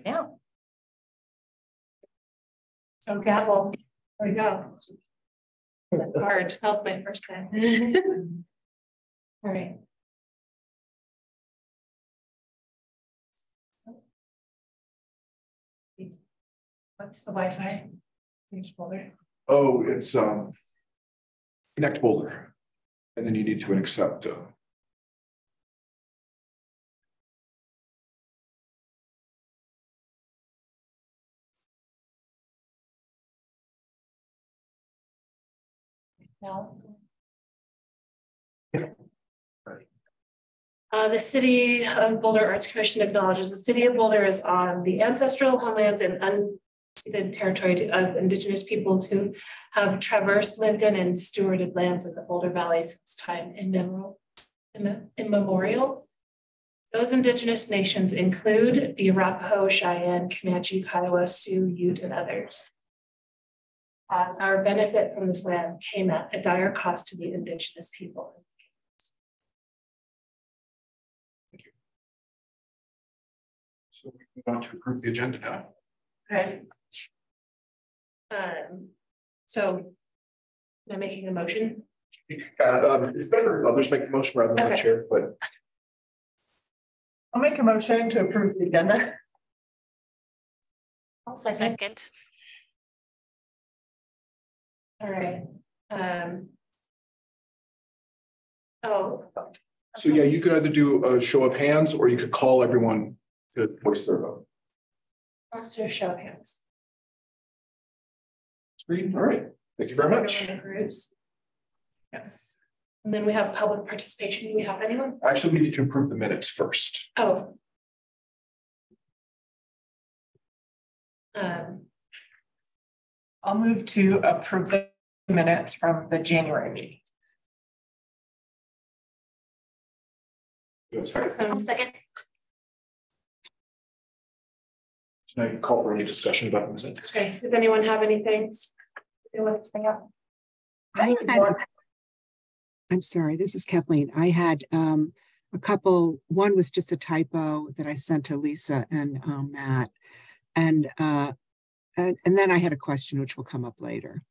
right now. So gavel, there we go. That's hard, that was my first time. All right. What's the Wi-Fi? Boulder. Oh, it's connect Boulder, and then you need to accept. No. Yeah. Right. The City of Boulder Arts Commission acknowledges the City of Boulder is on the ancestral homelands and unceded territory of Indigenous peoples who have traversed, lived in, and stewarded lands in the Boulder Valley since time immemorial. Those Indigenous nations include the Arapaho, Cheyenne, Comanche, Kiowa, Sioux, Ute, and others. Our benefit from this land came at a dire cost to the Indigenous people. Thank you. So we move on to approve the agenda now. Okay. So am I making a motion? It's better others make the motion rather than the chair, but I'll make a motion to approve the agenda. I'll second. All right. So yeah, you could either do a show of hands or you could call everyone to voice their vote. Let's do a show of hands. Screen. All right. Thank you very much. Yes. And then we have public participation. Do we have anyone? Actually, we need to approve the minutes first. Oh. I'll move to approve the minutes from the January meeting. Second. So now you call for any discussion about the minutes. Okay. Does anyone have anything? I'm sorry, this is Kathleen. I had a couple, one was just a typo that I sent to Lisa and Matt. And then I had a question which will come up later.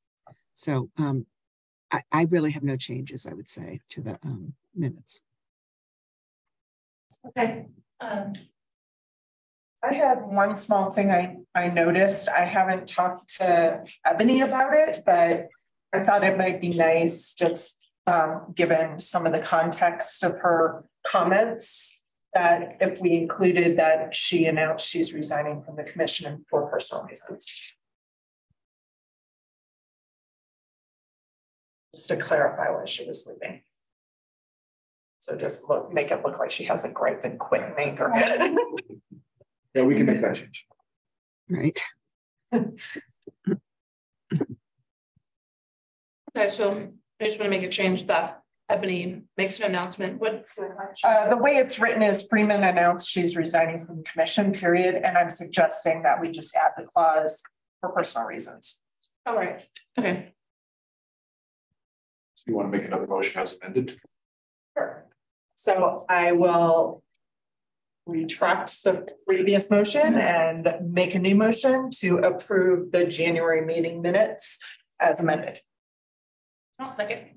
So I really have no changes, I would say, to the minutes. Okay. I had one small thing I noticed. I haven't talked to Ebony about it, but I thought it might be nice, just given some of the context of her comments, that if we included that she announced she's resigning from the commission for personal reasons. Just to clarify why she was leaving. So just make it look like she has a gripe and quit in anger. Yeah, we can make that change. Right. Okay, so I just want to make a change that Ebony makes an announcement. What the way it's written is Freeman announced she's resigning from the commission, period. And I'm suggesting that we just add the clause for personal reasons. All right. Okay. So you want to make another motion as amended? Sure. So I will retract the previous motion and make a new motion to approve the January meeting minutes as amended. I'll second.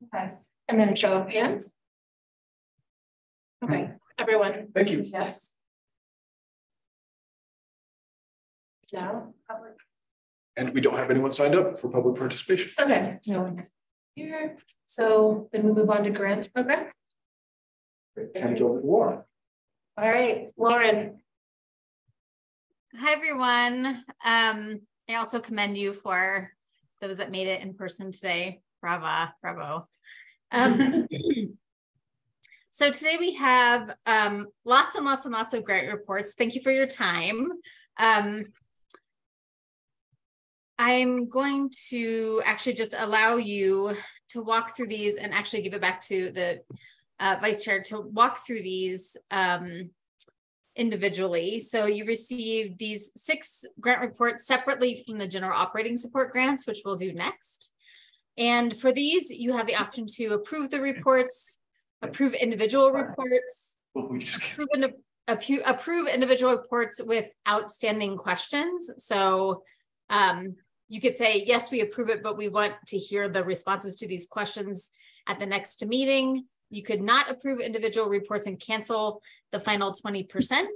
Okay. And then a show of hands. Okay. Everyone. Thank you. Yes. Now, public. And we don't have anyone signed up for public participation. Okay. No one here. So then we move on to grants program. And over to Lauren. All right, Lauren. Hi, everyone. I also commend you for those that made it in person today. Bravo. So today we have lots and lots of grant reports. Thank you for your time. I'm going to actually just allow you to walk through these and actually give it back to the Vice Chair to walk through these individually. So you received these 6 grant reports separately from the general operating support grants, which we'll do next. And for these, you have the option to approve the reports, approve individual reports, approve individual reports with outstanding questions. So you could say, yes, we approve it, but we want to hear the responses to these questions at the next meeting. You could not approve individual reports and cancel the final 20%,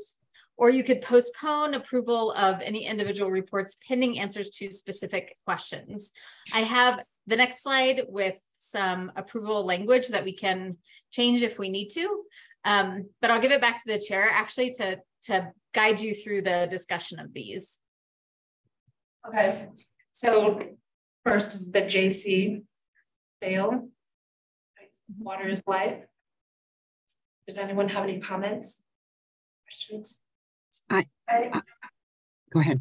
or you could postpone approval of any individual reports pending answers to specific questions. I have the next slide with some approval language that we can change if we need to, but I'll give it back to the chair actually to guide you through the discussion of these. Okay, so first is the JC fail. Water is life. Does anyone have any comments, questions? Go ahead.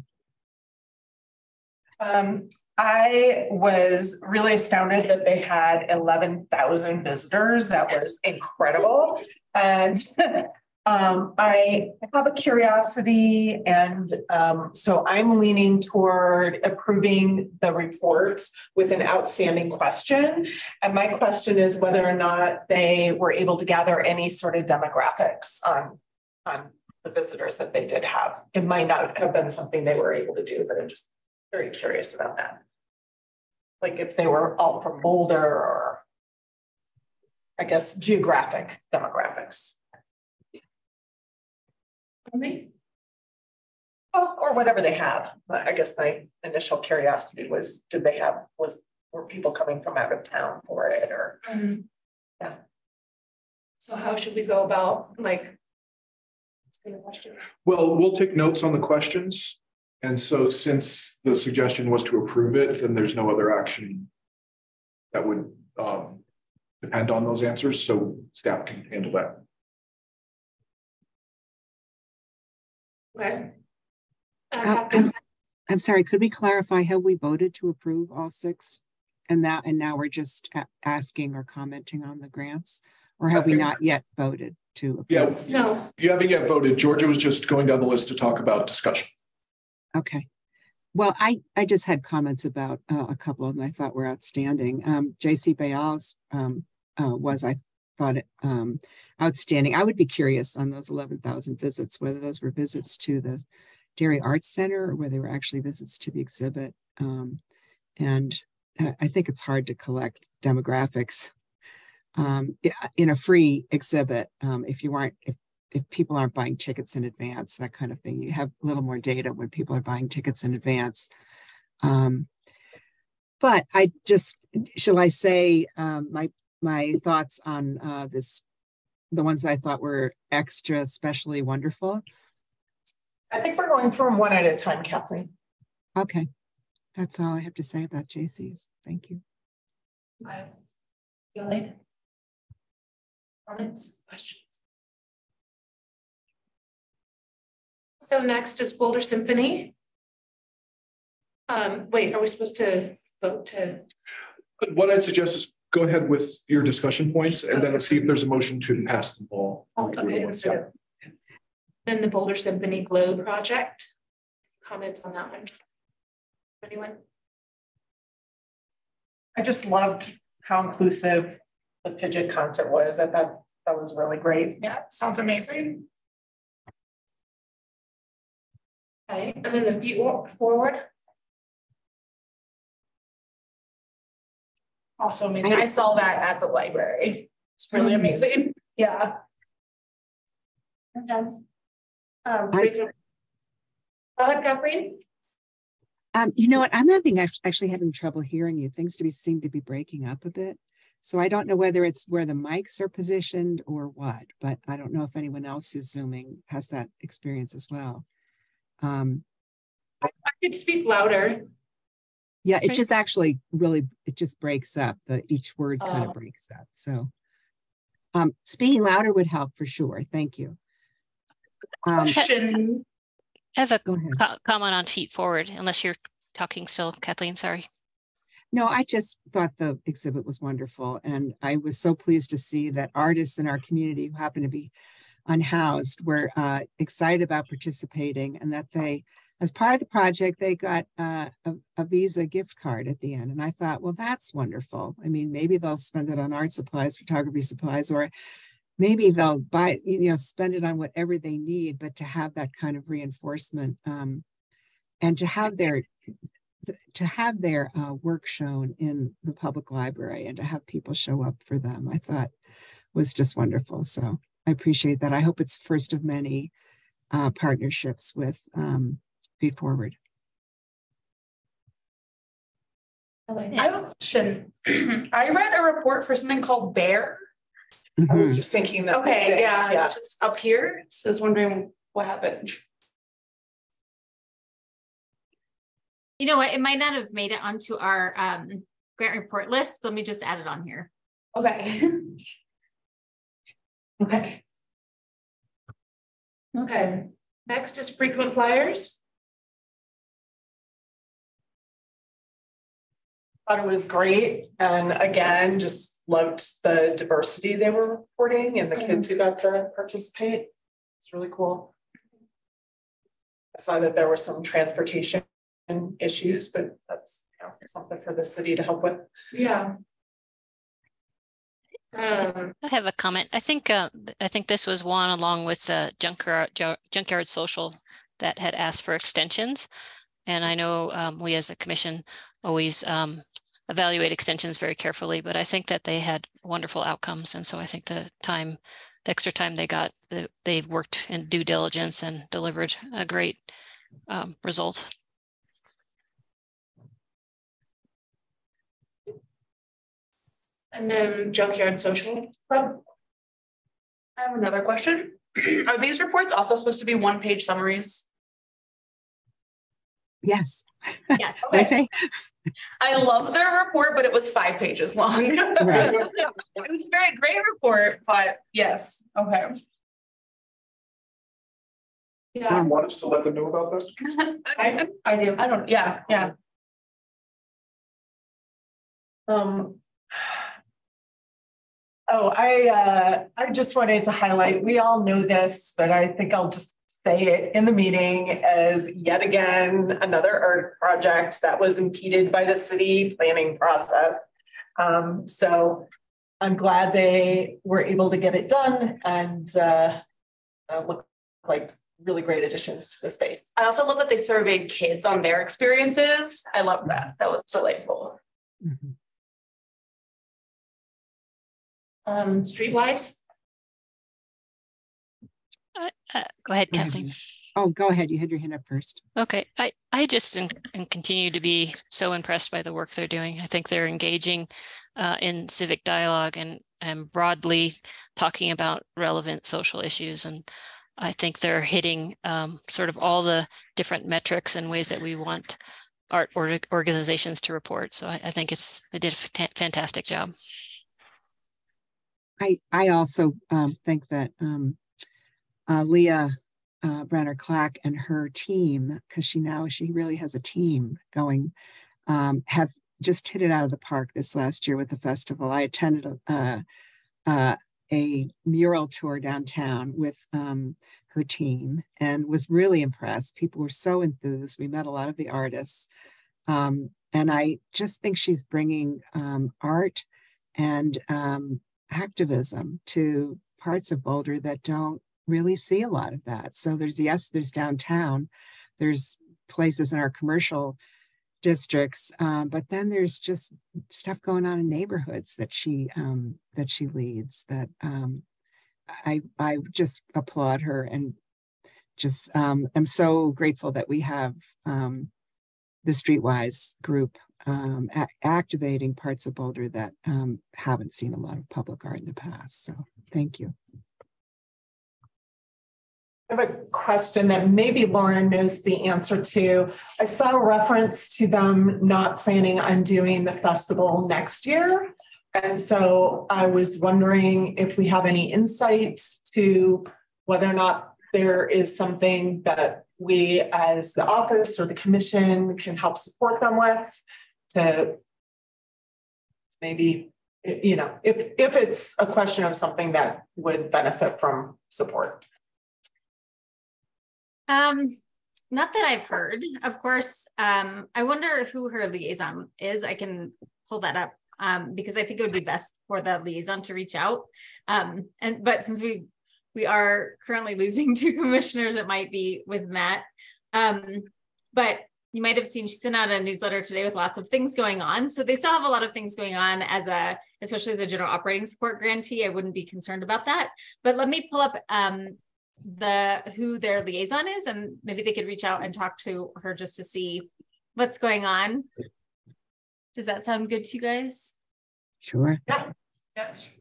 I was really astounded that they had 11,000 visitors. That was incredible. And I have a curiosity, and so I'm leaning toward approving the reports with an outstanding question. And my question is whether or not they were able to gather any sort of demographics on the visitors that they did have. It might not have been something they were able to do, but I'm just very curious about that. Like if they were all from Boulder, or I guess geographic demographics. Well, or whatever they have. But I guess my initial curiosity was, were people coming from out of town for it, or yeah. So how should we go about question? Well, we'll take notes on the questions. And so since the suggestion was to approve it, then there's no other action that would depend on those answers. So staff can handle that. Okay. I'm sorry, could we clarify how we voted to approve all 6? And now we're just asking or commenting on the grants? Or have we not yet voted to approve? Yeah, no. You haven't yet voted. Georgia was just going down the list to talk about discussion. Okay. Well, I just had comments about a couple of them I thought were outstanding. JC Bayal's was, I thought, outstanding. I would be curious on those 11,000 visits, whether those were visits to the Dairy Arts Center or whether they were actually visits to the exhibit. And I think it's hard to collect demographics in a free exhibit if people aren't buying tickets in advance, that kind of thing. You have a little more data when people are buying tickets in advance. But I just, shall I say, my thoughts on the ones that I thought were extra especially wonderful? I think we're going through them one at a time, Kathleen. Okay. That's all I have to say about JC's. Thank you. Comments, questions? So next is Boulder Symphony. Wait, are we supposed to vote to? What I'd suggest is go ahead with your discussion points and then let's see if there's a motion to pass them all. Okay, so then the Boulder Symphony Glow project. Comments on that one? Anyone? I just loved how inclusive the fidget concert was. I thought that was really great. Yeah, sounds amazing. Okay, and then the Feet Forward. Also amazing. I saw that at the library. It's really amazing. Yeah. Go ahead, Kathleen. You know what? I'm actually having trouble hearing you. Things seem to be breaking up a bit. So I don't know whether it's where the mics are positioned or what, but I don't know if anyone else who's Zooming has that experience as well. I could speak louder. Yeah, it just actually really, it just breaks up. Each word kind of breaks up. So speaking louder would help for sure. Thank you. Question. I have a comment on Feet Forward, unless you're talking still, Kathleen, sorry. No, I just thought the exhibit was wonderful. And I was so pleased to see that artists in our community who happen to be unhoused were excited about participating, and that they, as part of the project, they got a Visa gift card at the end. And I thought, well, that's wonderful. I mean, maybe they'll spend it on art supplies, photography supplies, or maybe they'll buy, spend it on whatever they need, but to have that kind of reinforcement, and to have their work shown in the public library and to have people show up for them, I thought was just wonderful. So I appreciate that. I hope it's first of many partnerships with Feed Forward. I have a question. I read a report for something called Bear. I was just thinking that. Okay, yeah, it's just up here. So I was wondering what happened. You know what? It might not have made it onto our grant report list. Let me just add it on here. Okay. Okay. Okay, next is frequent flyers. Thought it was great. And again, just loved the diversity they were reporting and the kids who got to participate. It's really cool. I saw that there were some transportation issues, but that's something for the city to help with. Yeah. I have a comment. I think this was one along with the junkyard social that had asked for extensions. And I know we as a commission always evaluate extensions very carefully, but I think that they had wonderful outcomes. And so I think the extra time they got, they've worked in due diligence and delivered a great result. And then Junkyard Social Club. I have another question. Are these reports also supposed to be one-page summaries? Yes. Yes. Okay. I love their report, but it was 5 pages long. Right. It was a very great report, but yes. Okay. Yeah, You want us to let them know about that? I do. I don't, yeah. I just wanted to highlight, we all know this, but I think I'll just say it in the meeting as yet again, another art project that was impeded by the city planning process. So I'm glad they were able to get it done and look like really great additions to the space. I also love that they surveyed kids on their experiences. I love that. That was delightful. Mm-hmm. Streetwise. Go ahead, Kathleen. Oh, go ahead. You had your hand up first. Okay, I just and continue to be so impressed by the work they're doing. I think they're engaging in civic dialogue and broadly talking about relevant social issues. And I think they're hitting sort of all the different metrics and ways that we want art organizations to report. So I think they did a fantastic job. I also think that Leah Brenner-Clack and her team, because she really has a team going, have just hit it out of the park this last year with the festival. I attended a mural tour downtown with her team and was really impressed. People were so enthused. We met a lot of the artists. And I just think she's bringing art and activism to parts of Boulder that don't really see a lot of that. So there's downtown, there's places in our commercial districts, but then there's just stuff going on in neighborhoods that she leads that I just applaud her and just I'm so grateful that we have the Streetwise group activating parts of Boulder that haven't seen a lot of public art in the past. So thank you. I have a question that maybe Lauren knows the answer to. I saw a reference to them not planning on doing the festival next year. And so I was wondering if we have any insight to whether or not there is something that we as the office or the commission can help support them with to maybe, if it's a question of something that would benefit from support. Not that I've heard, of course. I wonder who her liaison is. I can pull that up because I think it would be best for the liaison to reach out. But since we are currently losing 2 commissioners, it might be with Matt. But you might have seen she sent out a newsletter today with lots of things going on. So they still have a lot of things going on especially as a general operating support grantee. I wouldn't be concerned about that. But let me pull up who their liaison is, and maybe they could reach out and talk to her just to see what's going on. Does that sound good to you guys? Sure. Yeah. Yes.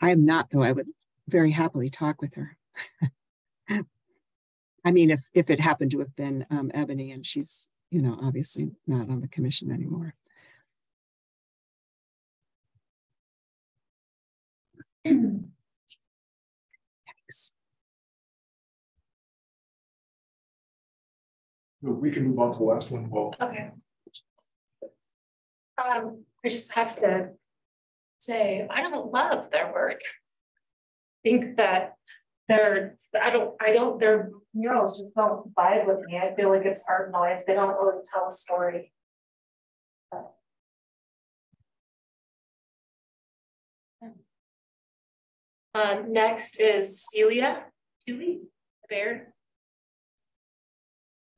I am not, though. I would very happily talk with her. I mean, if it happened to have been Ebony, and she's, obviously not on the commission anymore. Thanks. We can move on to the last one. Well, Okay. I just have to say, I don't love their work. I think that their murals just don't vibe with me. I feel like it's art noise. They don't really tell a story. Next is Celia Bear.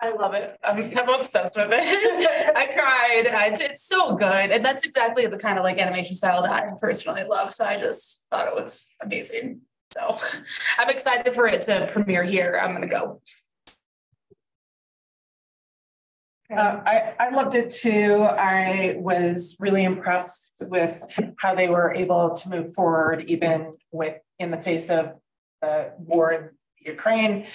I love it. I'm obsessed with it. I cried. It's so good. And that's exactly the kind of like animation style that I personally love. So I just thought it was amazing. So I'm excited for it to premiere here. I'm going to go. I loved it too. I was really impressed with how they were able to move forward, even in the face of the war in Ukraine.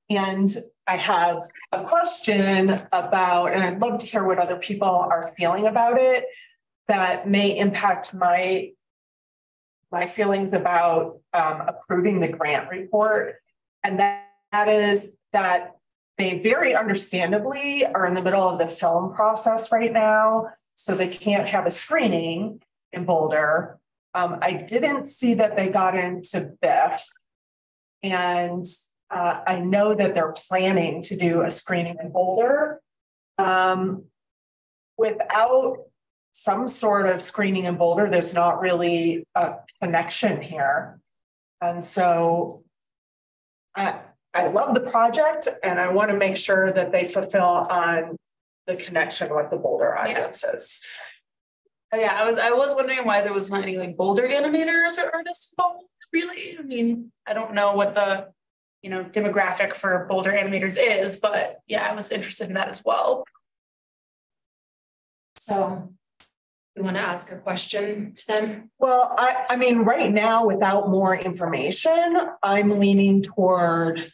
And I have a question about, and I'd love to hear what other people are feeling about it, that may impact my feelings about approving the grant report. And that is that they very understandably are in the middle of the film process right now, so they can't have a screening in Boulder. I didn't see that they got into BIF, and I know that they're planning to do a screening in Boulder. Without some sort of screening in Boulder, there's not really a connection here. And so I love the project, and I want to make sure that they fulfill on the connection with the Boulder audiences. Yeah, I was wondering why there was not any like Boulder animators or artists involved, really. I mean, I don't know what the demographic for Boulder animators is, but yeah, I was interested in that as well. So you want to ask a question to them? Well, I mean, right now, without more information, I'm leaning toward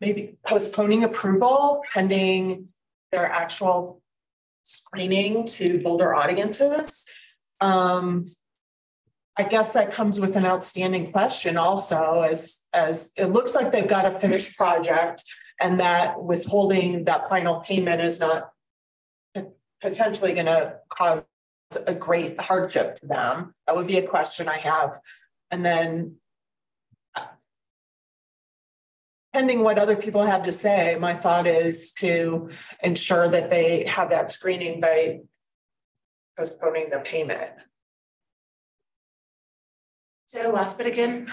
maybe postponing approval pending their actual screening to Boulder audiences. I guess that comes with an outstanding question also, as it looks like they've got a finished project, and that withholding that final payment is not potentially going to cause a great hardship to them. That would be a question I have. And then pending what other people have to say, my thought is to ensure that they have that screening by postponing the payment. Say the last bit again.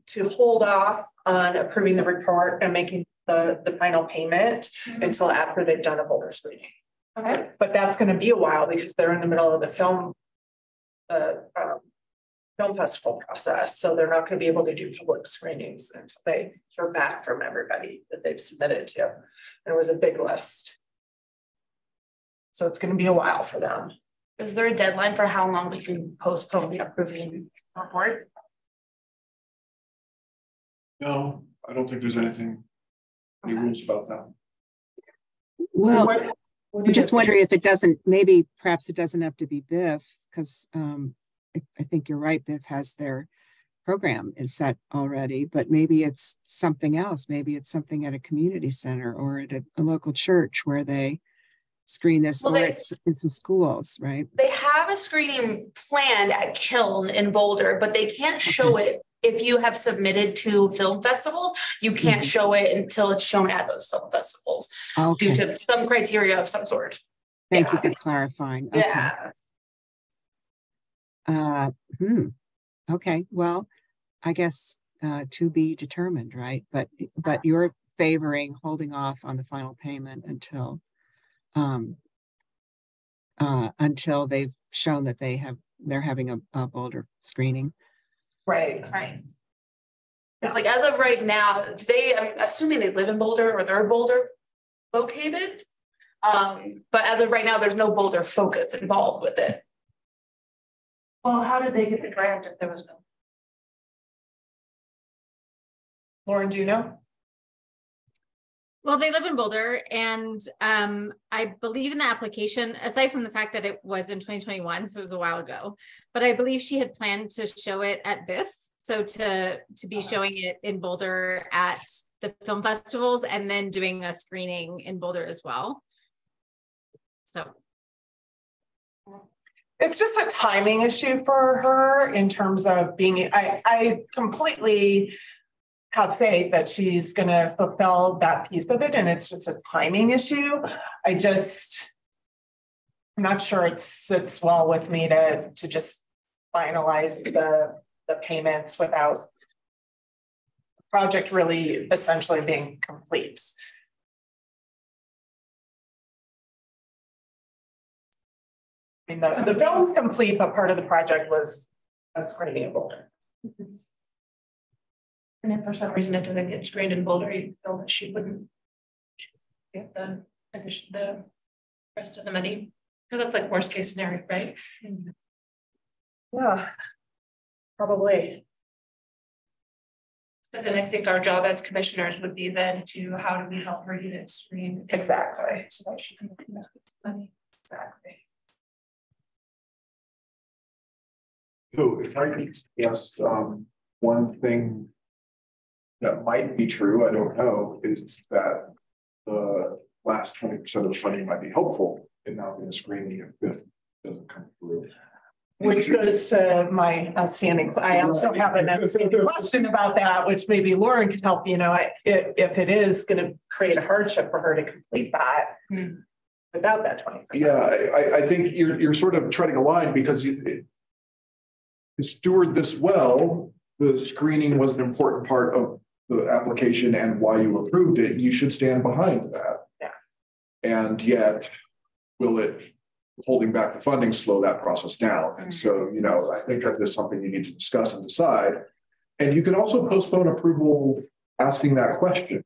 To hold off on approving the report and making the final payment until after they've done a Boulder screening. Okay. But that's going to be a while because they're in the middle of the film festival process. So they're not going to be able to do public screenings until they hear back from everybody that they've submitted to. And it was a big list. So it's going to be a while for them. Is there a deadline for how long we can postpone the approving report? no, I don't think there's any rules about that. Well, I'm just wondering if it doesn't, perhaps it doesn't have to be BIF, because I think you're right, BIF has their program is set already, but maybe it's something else. Maybe it's something at a community center or at a local church where they screen this, or it's in some schools, right? They have a screening planned at Kiln in Boulder, but they can't show it if you have submitted to film festivals, you can't show it until it's shown at those film festivals due to some criteria of some sort. Thank you for clarifying. Okay. Yeah. Okay, well, I guess to be determined, right? But you're favoring holding off on the final payment until they've shown that they're having a Boulder screening. Right. It's like, as of right now, I'm assuming they live in Boulder or they're Boulder located. But as of right now, there's no Boulder focus involved with it. Well, how did they get the grant if there was no? Lauren, do you know? Well, they live in Boulder, and I believe in the application, aside from the fact that it was in 2021, so it was a while ago, but I believe she had planned to show it at BIF, so to be showing it in Boulder at the film festivals, and then doing a screening in Boulder as well. So it's just a timing issue for her in terms of being, I completely have faith that she's going to fulfill that piece of it, and it's just a timing issue. I'm not sure it sits well with me to just finalize the payments without the project really essentially being complete. I mean, the film's complete, but part of the project was a screening in Boulder. And if for some reason it doesn't get screened in Boulder, you feel that she wouldn't get the rest of the money, because that's like worst case scenario, right? Yeah, probably. But then I think our job as commissioners would be then to how do we help her get it screened Exactly. so that she can invest the money. Exactly. So if I could suggest one thing that might be true, I don't know, is that the last 20% of the funding might be helpful in mounting a screening if this doesn't come through. Which goes to my outstanding, I also have an outstanding question about that, which maybe Lauren could help, if it is going to create a hardship for her to complete that without that 20%. Yeah, I think you're sort of treading a line, because to steward this well, the screening was an important part of the application and why you approved it. You should stand behind that. Yeah. And yet, will it holding back the funding slow that process down? And so, I think that is something you need to discuss and decide. And you can also postpone approval asking that question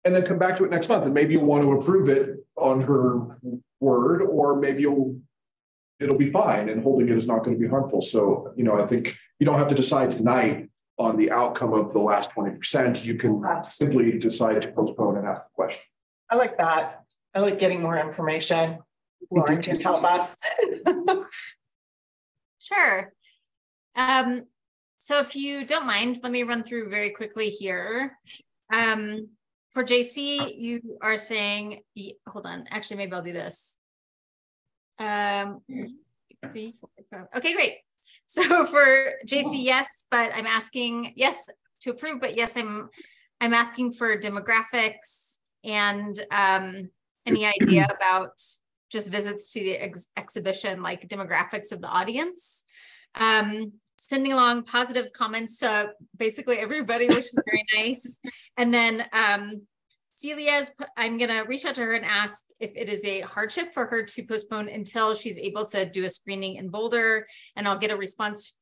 and then come back to it next month. And maybe you'll want to approve it on her word, or maybe it'll be fine and holding it is not going to be harmful. So, I think you don't have to decide tonight on the outcome of the last 20%. You can simply decide to postpone and ask the question. I like that. I like getting more information. Lauren can help us. sure. So if you don't mind, let me run through very quickly here. For JC, you are saying, hold on, actually, maybe I'll do this. Okay, great. So for JC, yes, but I'm asking yes to approve, but yes, I'm asking for demographics and any idea about just visits to the exhibition, like demographics of the audience. Sending along positive comments to basically everybody, which is very nice. And then Celia's, I'm gonna reach out to her and ask if it is a hardship for her to postpone until she's able to do a screening in Boulder, and I'll get a response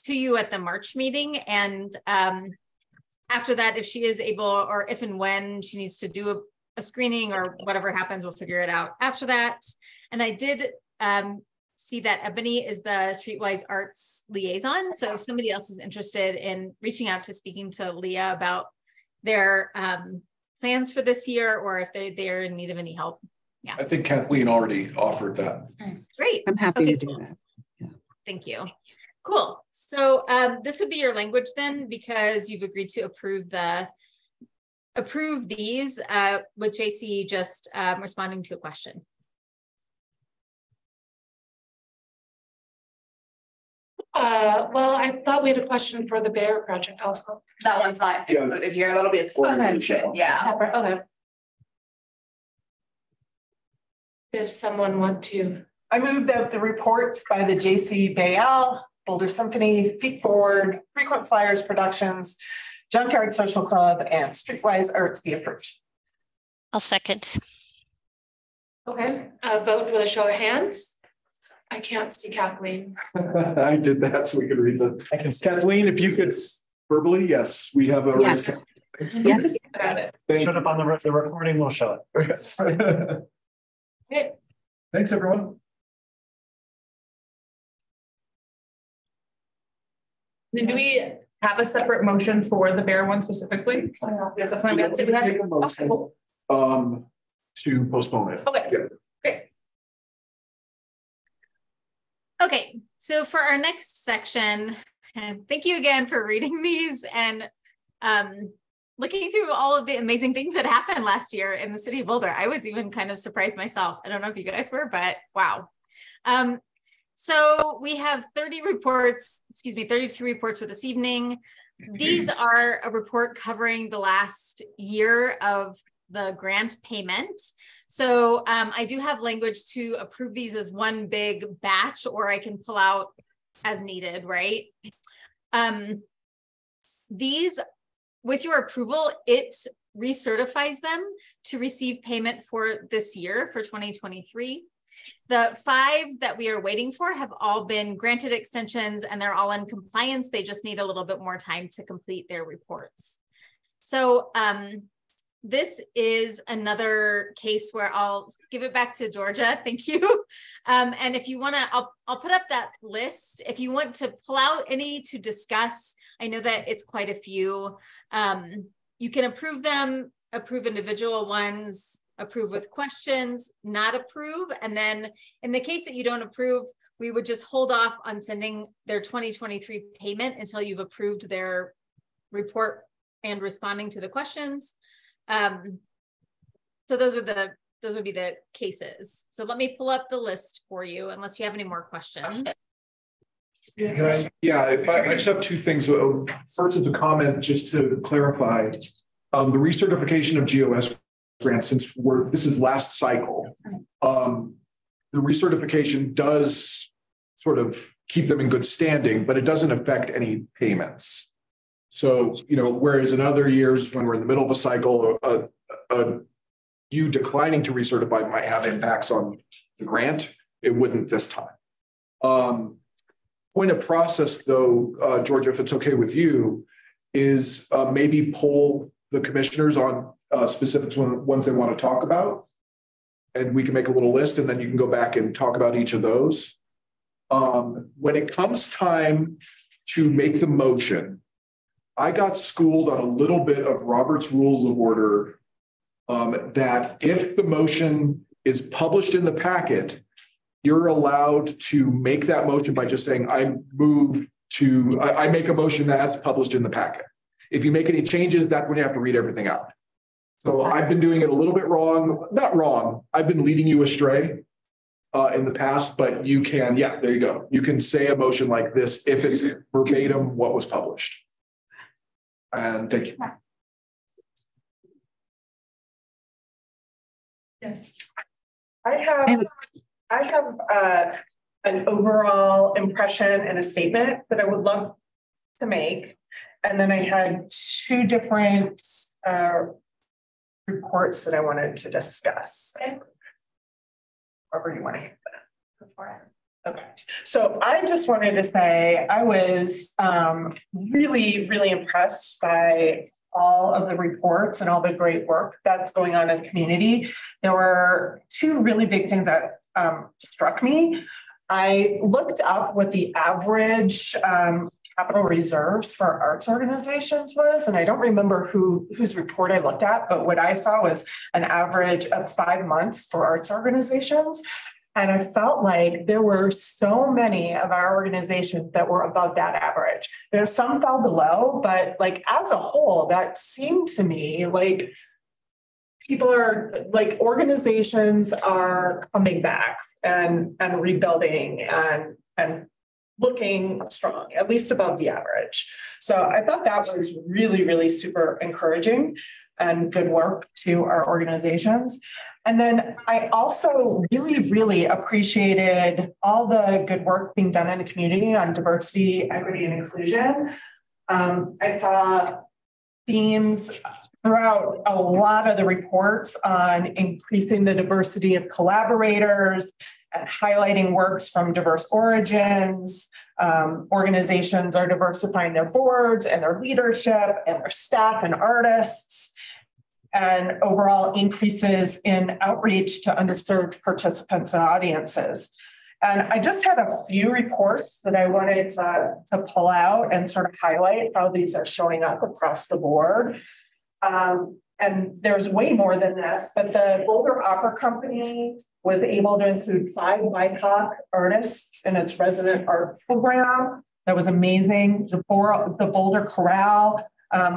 to you at the March meeting. And after that, if she is able, or if and when she needs to do a screening or whatever happens, we'll figure it out after that. And I did see that Ebony is the Streetwise Arts liaison. So if somebody else is interested in reaching out to speaking to Leah about their plans for this year, or if they're in need of any help. Yeah. I think Kathleen already offered that. Great. I'm happy to do that. Yeah. Thank you. Cool. So this would be your language then, because you've agreed to approve these with JC just responding to a question. Well, I thought we had a question for the Bear project also. That one's not included here. That'll be a separate. Yeah. Separate, okay. Does someone want to? I move that the reports by the J.C. Bayal, Boulder Symphony, Feet Forward, Frequent Flyers Productions, Junkyard Social Club, and Streetwise Arts be approved. I'll second. Okay, vote with a show of hands. I can't see Kathleen. I did that so we could read the. Kathleen, if you could verbally, yes, we have a. Yes. Yes. Got it. Showed up on the recording, we'll show it. Yes. Okay. Thanks, everyone. Then do we have a separate motion for the Bear one specifically? Yes, that's what we have to. Take a motion, to postpone it. Okay. Yeah. Great. Okay, so for our next section, and thank you again for reading these and looking through all of the amazing things that happened last year in the city of Boulder. I was even kind of surprised myself. I don't know if you guys were, but wow. So we have 32 reports for this evening. These are a report covering the last year of the grant payment. So I do have language to approve these as one big batch, or I can pull out as needed, right? These, with your approval, it recertifies them to receive payment for this year, for 2023. The 5 that we are waiting for have all been granted extensions and they're all in compliance. They just need a little bit more time to complete their reports. So this is another case where I'll give it back to Georgia. Thank you. And if you want to, I'll put up that list. If you want to pull out any to discuss, I know that it's quite a few. You can approve them, approve individual ones, approve with questions, not approve. And then in the case that you don't approve, we would just hold off on sending their 2023 payment until you've approved their report and responding to the questions. So those would be the cases. So let me pull up the list for you, unless you have any more questions. I just have 2 things. First is a comment just to clarify. The recertification of GOS grants, since this is last cycle, the recertification does sort of keep them in good standing, but it doesn't affect any payments. So, whereas in other years when we're in the middle of a cycle, you declining to recertify might have impacts on the grant, it wouldn't this time. Point of process though, Georgia, if it's okay with you, is maybe poll the commissioners on specifics ones they want to talk about. And we can make a little list and then you can go back and talk about each of those. When it comes time to make the motion, I got schooled on a little bit of Robert's Rules of Order that if the motion is published in the packet, you're allowed to make that motion by just saying, I make a motion as published in the packet. If you make any changes, that's when you have to read everything out. So I've been doing it a little bit wrong, not wrong. I've been leading you astray in the past, but you can, there you go. You can say a motion like this if it's verbatim what was published. And thank you. Yes. I have an overall impression and a statement that I would love to make. And then I had 2 different reports that I wanted to discuss. However you want to hit that before. Okay, so I just wanted to say I was really, really impressed by all of the reports and all the great work that's going on in the community. There were 2 really big things that struck me. I looked up what the average capital reserves for arts organizations was, and I don't remember whose report I looked at, but what I saw was an average of 5 months for arts organizations. And I felt like there were so many of our organizations that were above that average. There's some fell below, but like as a whole, that seemed to me like organizations are coming back and rebuilding and looking strong, at least above the average. So I thought that was really, really super encouraging and good work to our organizations. And then I also really, really appreciated all the good work being done in the community on diversity, equity, and inclusion. I saw themes throughout a lot of the reports on increasing the diversity of collaborators and highlighting works from diverse origins. Organizations are diversifying their boards and their leadership and their staff and artists, and overall increases in outreach to underserved participants and audiences. And I just had a few reports that I wanted to pull out and sort of highlight how these are showing up across the board. And there's way more than this, but the Boulder Opera Company was able to include 5 BIPOC artists in its resident art program. That was amazing. The Boulder Chorale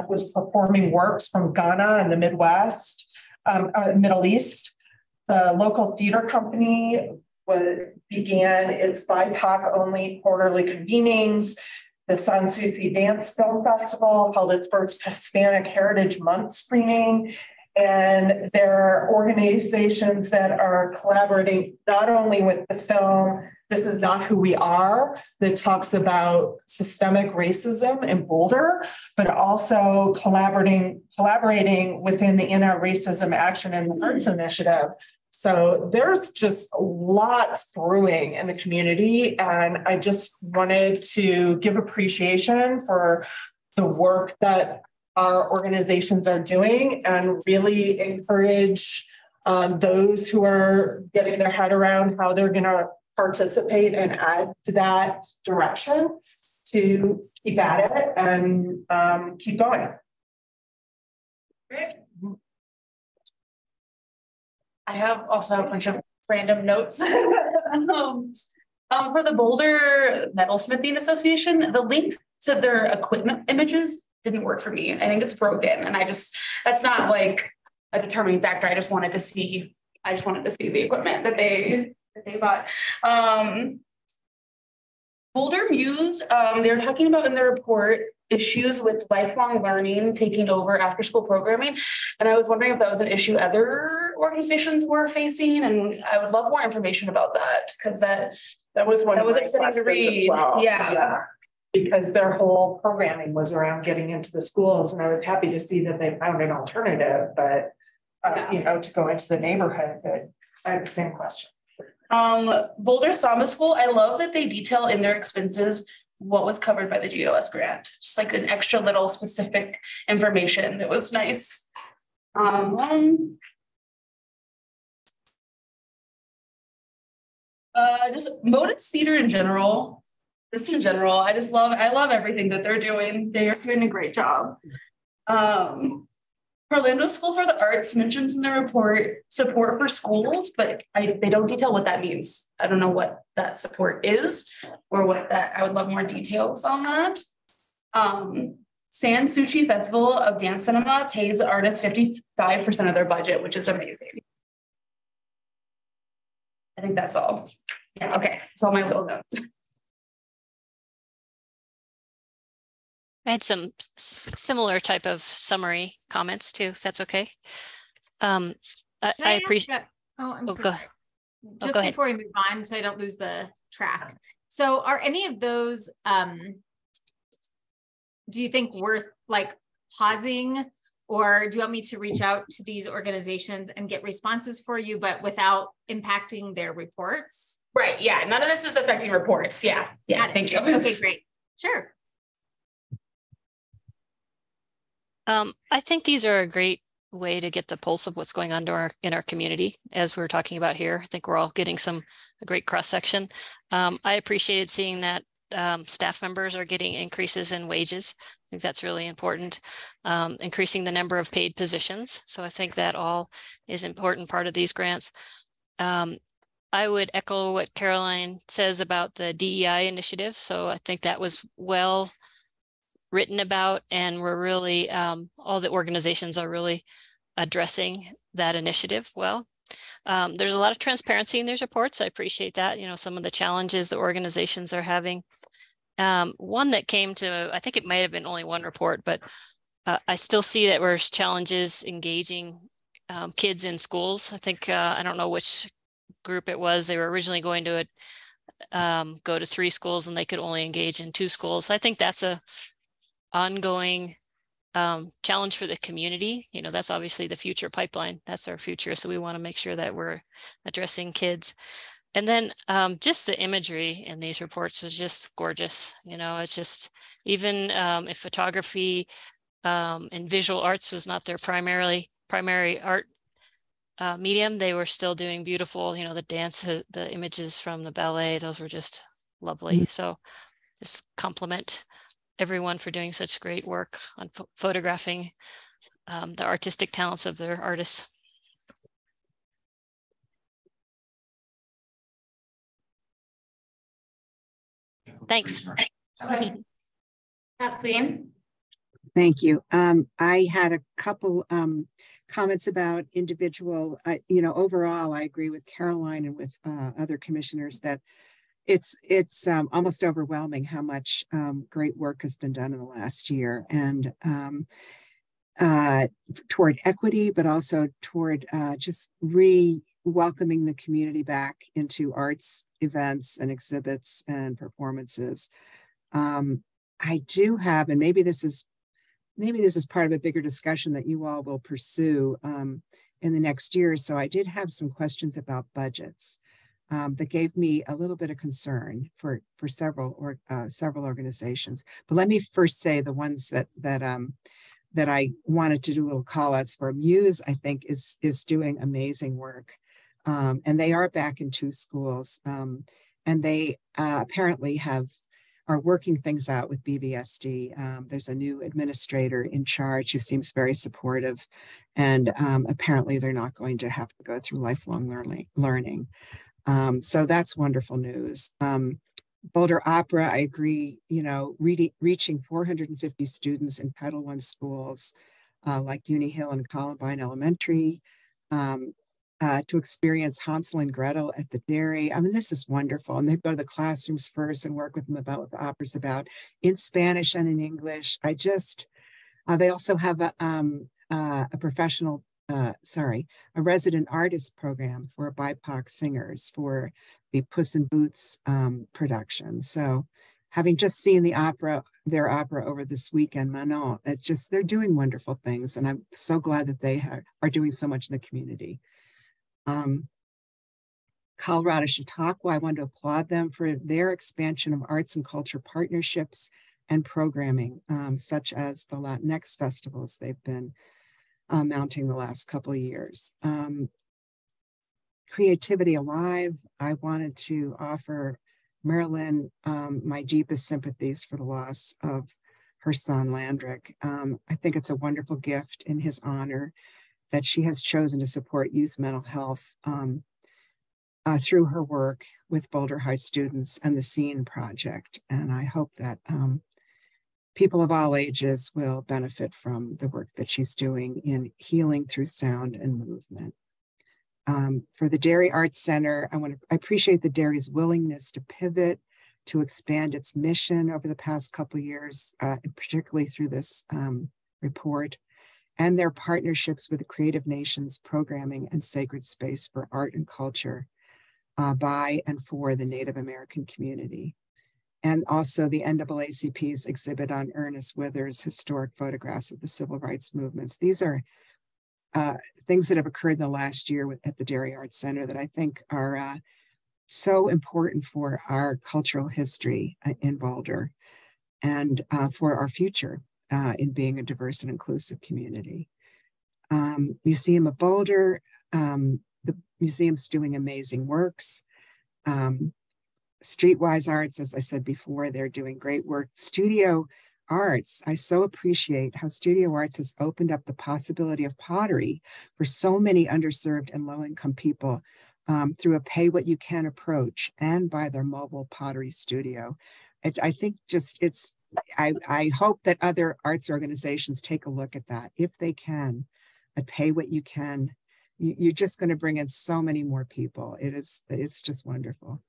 was performing works from Ghana and the Midwest, Middle East. The local theater company began its BIPOC-only quarterly convenings. The San Souci Dance Film Festival held its first Hispanic Heritage Month screening. And there are organizations that are collaborating not only with the film This Is Not Who We Are, that talks about systemic racism in Boulder, but also collaborating within the Anti-Racism Action and the Arts Initiative. So there's just lots brewing in the community, and I just wanted to give appreciation for the work that our organizations are doing and really encourage those who are getting their head around how they're going to participate and add to that direction to keep at it and keep going. Great. I have also a bunch of random notes. For the Boulder Metalsmithing Association, the link to their equipment images didn't work for me. I think it's broken, and that's not like a determining factor. I just wanted to see the equipment that they bought. Boulder Muse, they're talking about in their report issues with lifelong learning taking over after school programming. And I was wondering if that was an issue other organizations were facing. And I would love more information about that, because that was upsetting to read. Well. Yeah. Because their whole programming was around getting into the schools. And I was happy to see that they found an alternative, but to go into the neighborhood, but I had the same question. Boulder Samba School, I love that they detail in their expenses what was covered by the GOS grant, just like an extra little specific information that was nice. Just Modus Theater in general, I love everything that they're doing. They are doing a great job. Orlando School for the Arts mentions in the report support for schools, but they don't detail what that means. I don't know what that support is or I would love more details on that. San Souci Festival of Dance Cinema pays artists 55% of their budget, which is amazing. I think that's all. Yeah, okay. That's all my little notes. I had some similar type of summary comments too, if that's okay. I appreciate. I'm so sorry. Just before we move on, so I don't lose the track. So are any of those, do you think worth like pausing, or do you want me to reach out to these organizations and get responses for you, but without impacting their reports? Right. Yeah. None of this is affecting reports. Yeah. Yeah. Thank you. Okay, great. Sure. I think these are a great way to get the pulse of what's going on in our community, as we're talking about here. I think we're all getting a great cross section. I appreciated seeing that staff members are getting increases in wages. I think that's really important. Increasing the number of paid positions. So I think that all is an important part of these grants. I would echo what Caroline says about the DEI initiative. So I think that was well written about, and we're really, all the organizations are really addressing that initiative well. There's a lot of transparency in these reports. I appreciate that. Some of the challenges the organizations are having. One that came to, I think it might have been only one report, but I still see that there's challenges engaging kids in schools. I think, I don't know which group it was. They were originally going to go to 3 schools and they could only engage in 2 schools. I think that's a ongoing challenge for the community. You know, that's obviously the future pipeline. That's our future. So we want to make sure that we're addressing kids. And then just the imagery in these reports was just gorgeous. You know, it's just, even if photography and visual arts was not their primary art medium, they were still doing beautiful, you know, the dance, the images from the ballet, those were just lovely. So just compliment everyone for doing such great work on photographing the artistic talents of their artists. Thanks. Kathleen? Thank you. I had a couple comments about individual, you know, overall, I agree with Caroline and with other commissioners that it's almost overwhelming how much great work has been done in the last year, and toward equity, but also toward just welcoming the community back into arts events and exhibits and performances. I do have, and maybe this is part of a bigger discussion that you all will pursue in the next year. So I did have some questions about budgets that gave me a little bit of concern for several organizations. But let me first say the ones that I wanted to do little call outs for. Muse, I think, is doing amazing work. And they are back in 2 schools. And they apparently are working things out with BBSD. There's a new administrator in charge who seems very supportive. And apparently they're not going to have to go through lifelong learning. So that's wonderful news. Boulder Opera, I agree, you know, reaching 450 students in Title I schools like Uni Hill and Columbine Elementary, to experience Hansel and Gretel at the dairy. I mean, this is wonderful. And they go to the classrooms first and work with them about what the opera's about in Spanish and in English. They also have a professional, a resident artist program for BIPOC singers for the Puss in Boots production. So having just seen their opera over this weekend, Manon, it's just, they're doing wonderful things. And I'm so glad that they are doing so much in the community. Colorado Chautauqua, I want to applaud them for their expansion of arts and culture partnerships and programming, such as the Latinx festivals they've been mounting the last couple of years. Creativity Alive, I wanted to offer Marilyn my deepest sympathies for the loss of her son, Landrick. I think it's a wonderful gift in his honor that she has chosen to support youth mental health through her work with Boulder High students and the SCENE project. And I hope that people of all ages will benefit from the work that she's doing in healing through sound and movement. For the Dairy Arts Center, I appreciate the Dairy's willingness to pivot, to expand its mission over the past couple of years, particularly through this report, and their partnerships with the Creative Nations Programming and Sacred Space for Art and Culture by and for the Native American community. And also the NAACP's exhibit on Ernest Withers' historic photographs of the civil rights movements. These are things that have occurred in the last year at the Dairy Arts Center that I think are so important for our cultural history in Boulder and for our future in being a diverse and inclusive community. Museum of Boulder, the museum's doing amazing works. Streetwise Arts, as I said before, they're doing great work. Studio Arts, I so appreciate how Studio Arts has opened up the possibility of pottery for so many underserved and low-income people through a pay-what-you-can approach and by their mobile pottery studio. I think I hope that other arts organizations take a look at that if they can, a pay-what-you-can. You're just going to bring in so many more people. It's just wonderful.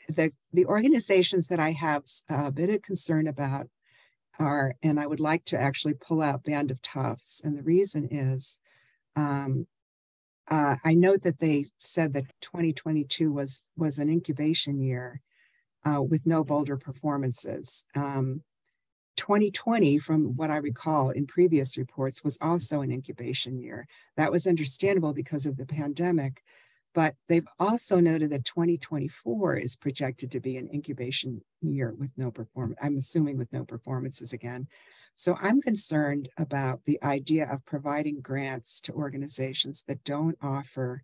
the organizations that I have a bit of concern about are, and I would like to actually pull out Band of Toughs. And the reason is, I note that they said that 2022 was an incubation year with no Boulder performances. 2020, from what I recall in previous reports, was also an incubation year. That was understandable because of the pandemic, but they've also noted that 2024 is projected to be an incubation year with no performance, I'm assuming with no performances again. So I'm concerned about the idea of providing grants to organizations that don't offer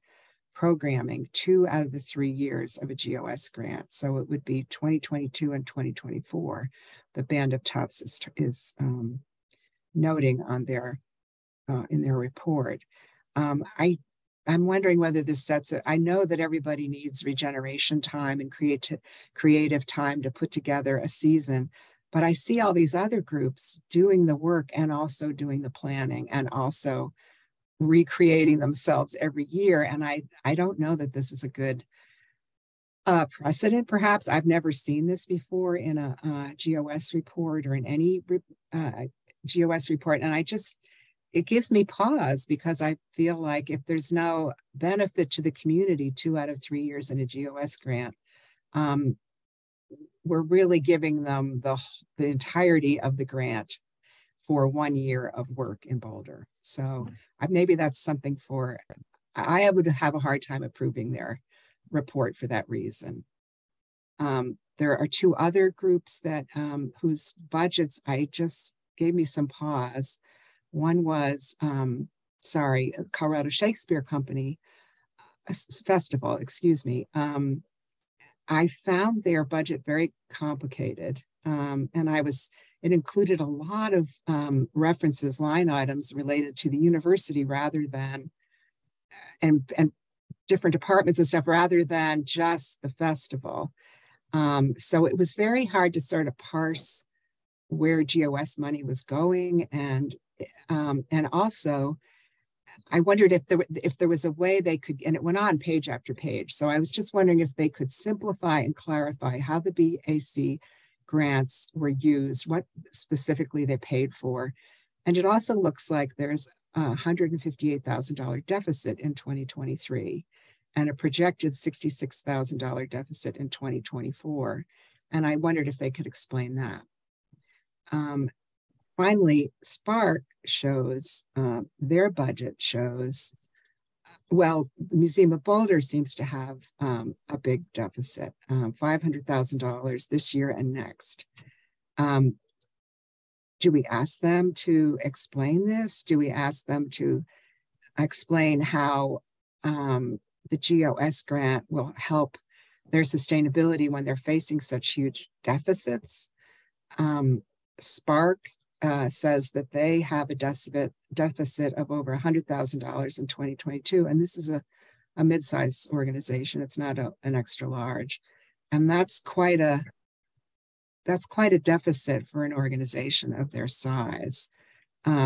programming 2 out of the 3 years of a GOS grant. So it would be 2022 and 2024. The Band of Toughs is noting on their in their report. I'm wondering whether this sets it. I know that everybody needs regeneration time and creative time to put together a season, but I see all these other groups doing the work and also doing the planning and also recreating themselves every year. And I don't know that this is a good precedent, perhaps. I've never seen this before in a GOS report or in any GOS report. And it gives me pause because I feel like if there's no benefit to the community 2 out of 3 years in a GOS grant, we're really giving them the entirety of the grant for 1 year of work in Boulder. So maybe that's something I would have a hard time approving their report for that reason. There are 2 other groups that whose budgets I just gave me some pause. One was, Colorado Shakespeare Company Festival, excuse me. I found their budget very complicated. And it included a lot of references, line items related to the university rather than, and different departments and stuff rather than just the festival. So it was very hard to sort of parse where GOS money was going. And also I wondered if there was a way they could, and it went on page after page. So I was just wondering if they could simplify and clarify how the BAC grants were used, what specifically they paid for. And it also looks like there's a $158,000 deficit in 2023 and a projected $66,000 deficit in 2024. And I wondered if they could explain that. Finally, Spark shows, their budget shows, well, the Museum of Boulder seems to have a big deficit, $500,000 this year and next. Do we ask them to explain this? Do we ask them to explain how the GOS grant will help their sustainability when they're facing such huge deficits? Spark says that they have a deficit of over $100,000 in 2022, and this is a mid-sized organization. It's not an extra large, and that's quite a deficit for an organization of their size.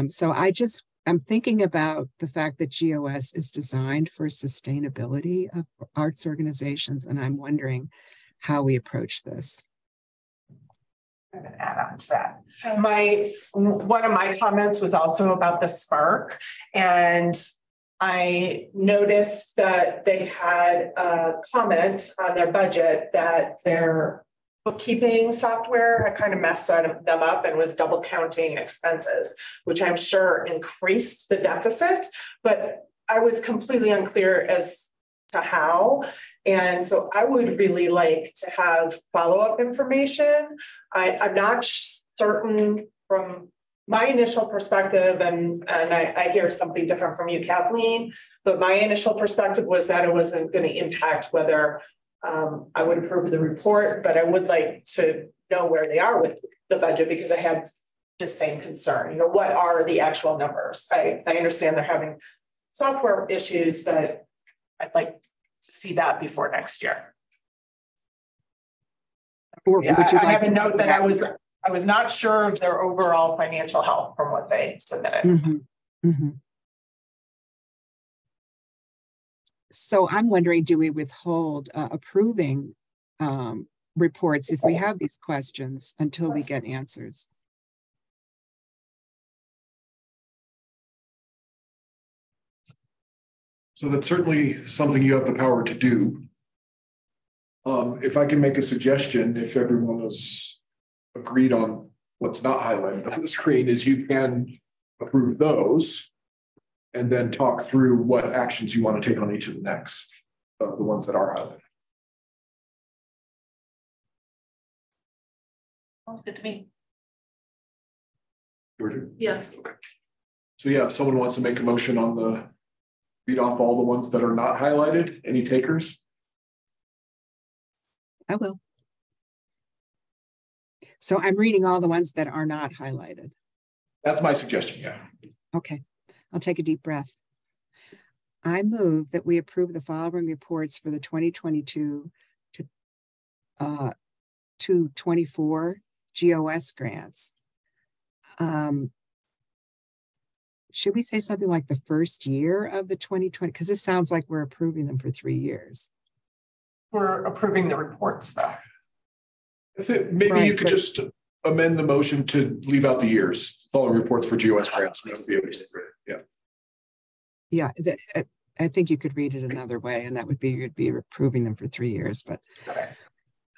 So I'm thinking about the fact that GOS is designed for sustainability of arts organizations, and I'm wondering how we approach this. I'm going to add on to that. One of my comments was also about the Spark, and I noticed that they had a comment on their budget that their bookkeeping software had kind of messed them up and was double counting expenses, which I'm sure increased the deficit, but I was completely unclear as to how. And so I would really like to have follow-up information. I'm not certain from my initial perspective, and I hear something different from you, Kathleen, but my initial perspective was that it wasn't going to impact whether I would approve the report, but I would like to know where they are with the budget because I have the same concern. You know, what are the actual numbers? I understand they're having software issues, but I'd like to see that before next year. Or yeah, would you like I have a note that I was not sure of their overall financial health from what they submitted. Mm-hmm. Mm-hmm. So I'm wondering, do we withhold approving reports if we have these questions until we get answers. So that's certainly something you have the power to do. If I can make a suggestion, if everyone is agreed on what's not highlighted on the screen, is you can approve those and then talk through what actions you want to take on each of the next, the ones that are highlighted. Sounds good to me. Georgia? Yes. Okay. So yeah, if someone wants to make a motion on the, read off all the ones that are not highlighted, any takers? I will. So I'm reading all the ones that are not highlighted. That's my suggestion, yeah. Okay, I'll take a deep breath. I move that we approve the following reports for the 2022 to 24 GOS grants. Should we say something like the first year of the 2020? Because this sounds like we're approving them for 3 years. We're approving the reports though. If it, maybe Right, you could just amend the motion to leave out the years, following reports for GOS grants. Yeah. Yeah, I think you could read it another way, and that would be you'd be approving them for 3 years. But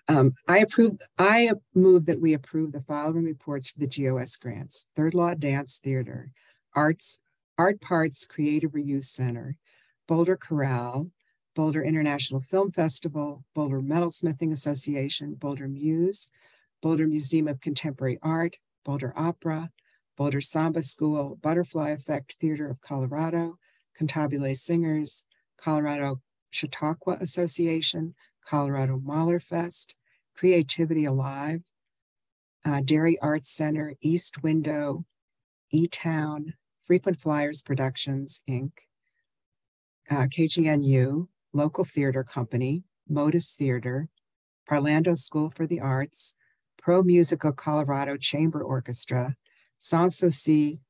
I move that we approve the following reports for the GOS grants: Third Law Dance Theater, Art Parts Creative Reuse Center, Boulder Chorale, Boulder International Film Festival, Boulder Metalsmithing Association, Boulder Muse, Boulder Museum of Contemporary Art, Boulder Opera, Boulder Samba School, Butterfly Effect Theater of Colorado, Cantabile Singers, Colorado Chautauqua Association, Colorado Mahler Fest, Creativity Alive, Dairy Arts Center, East Window, E-Town, Frequent Flyers Productions, Inc., KGNU, Local Theater Company, Modus Theater, Parlando School for the Arts, Pro Musical Colorado Chamber Orchestra, Sans Souci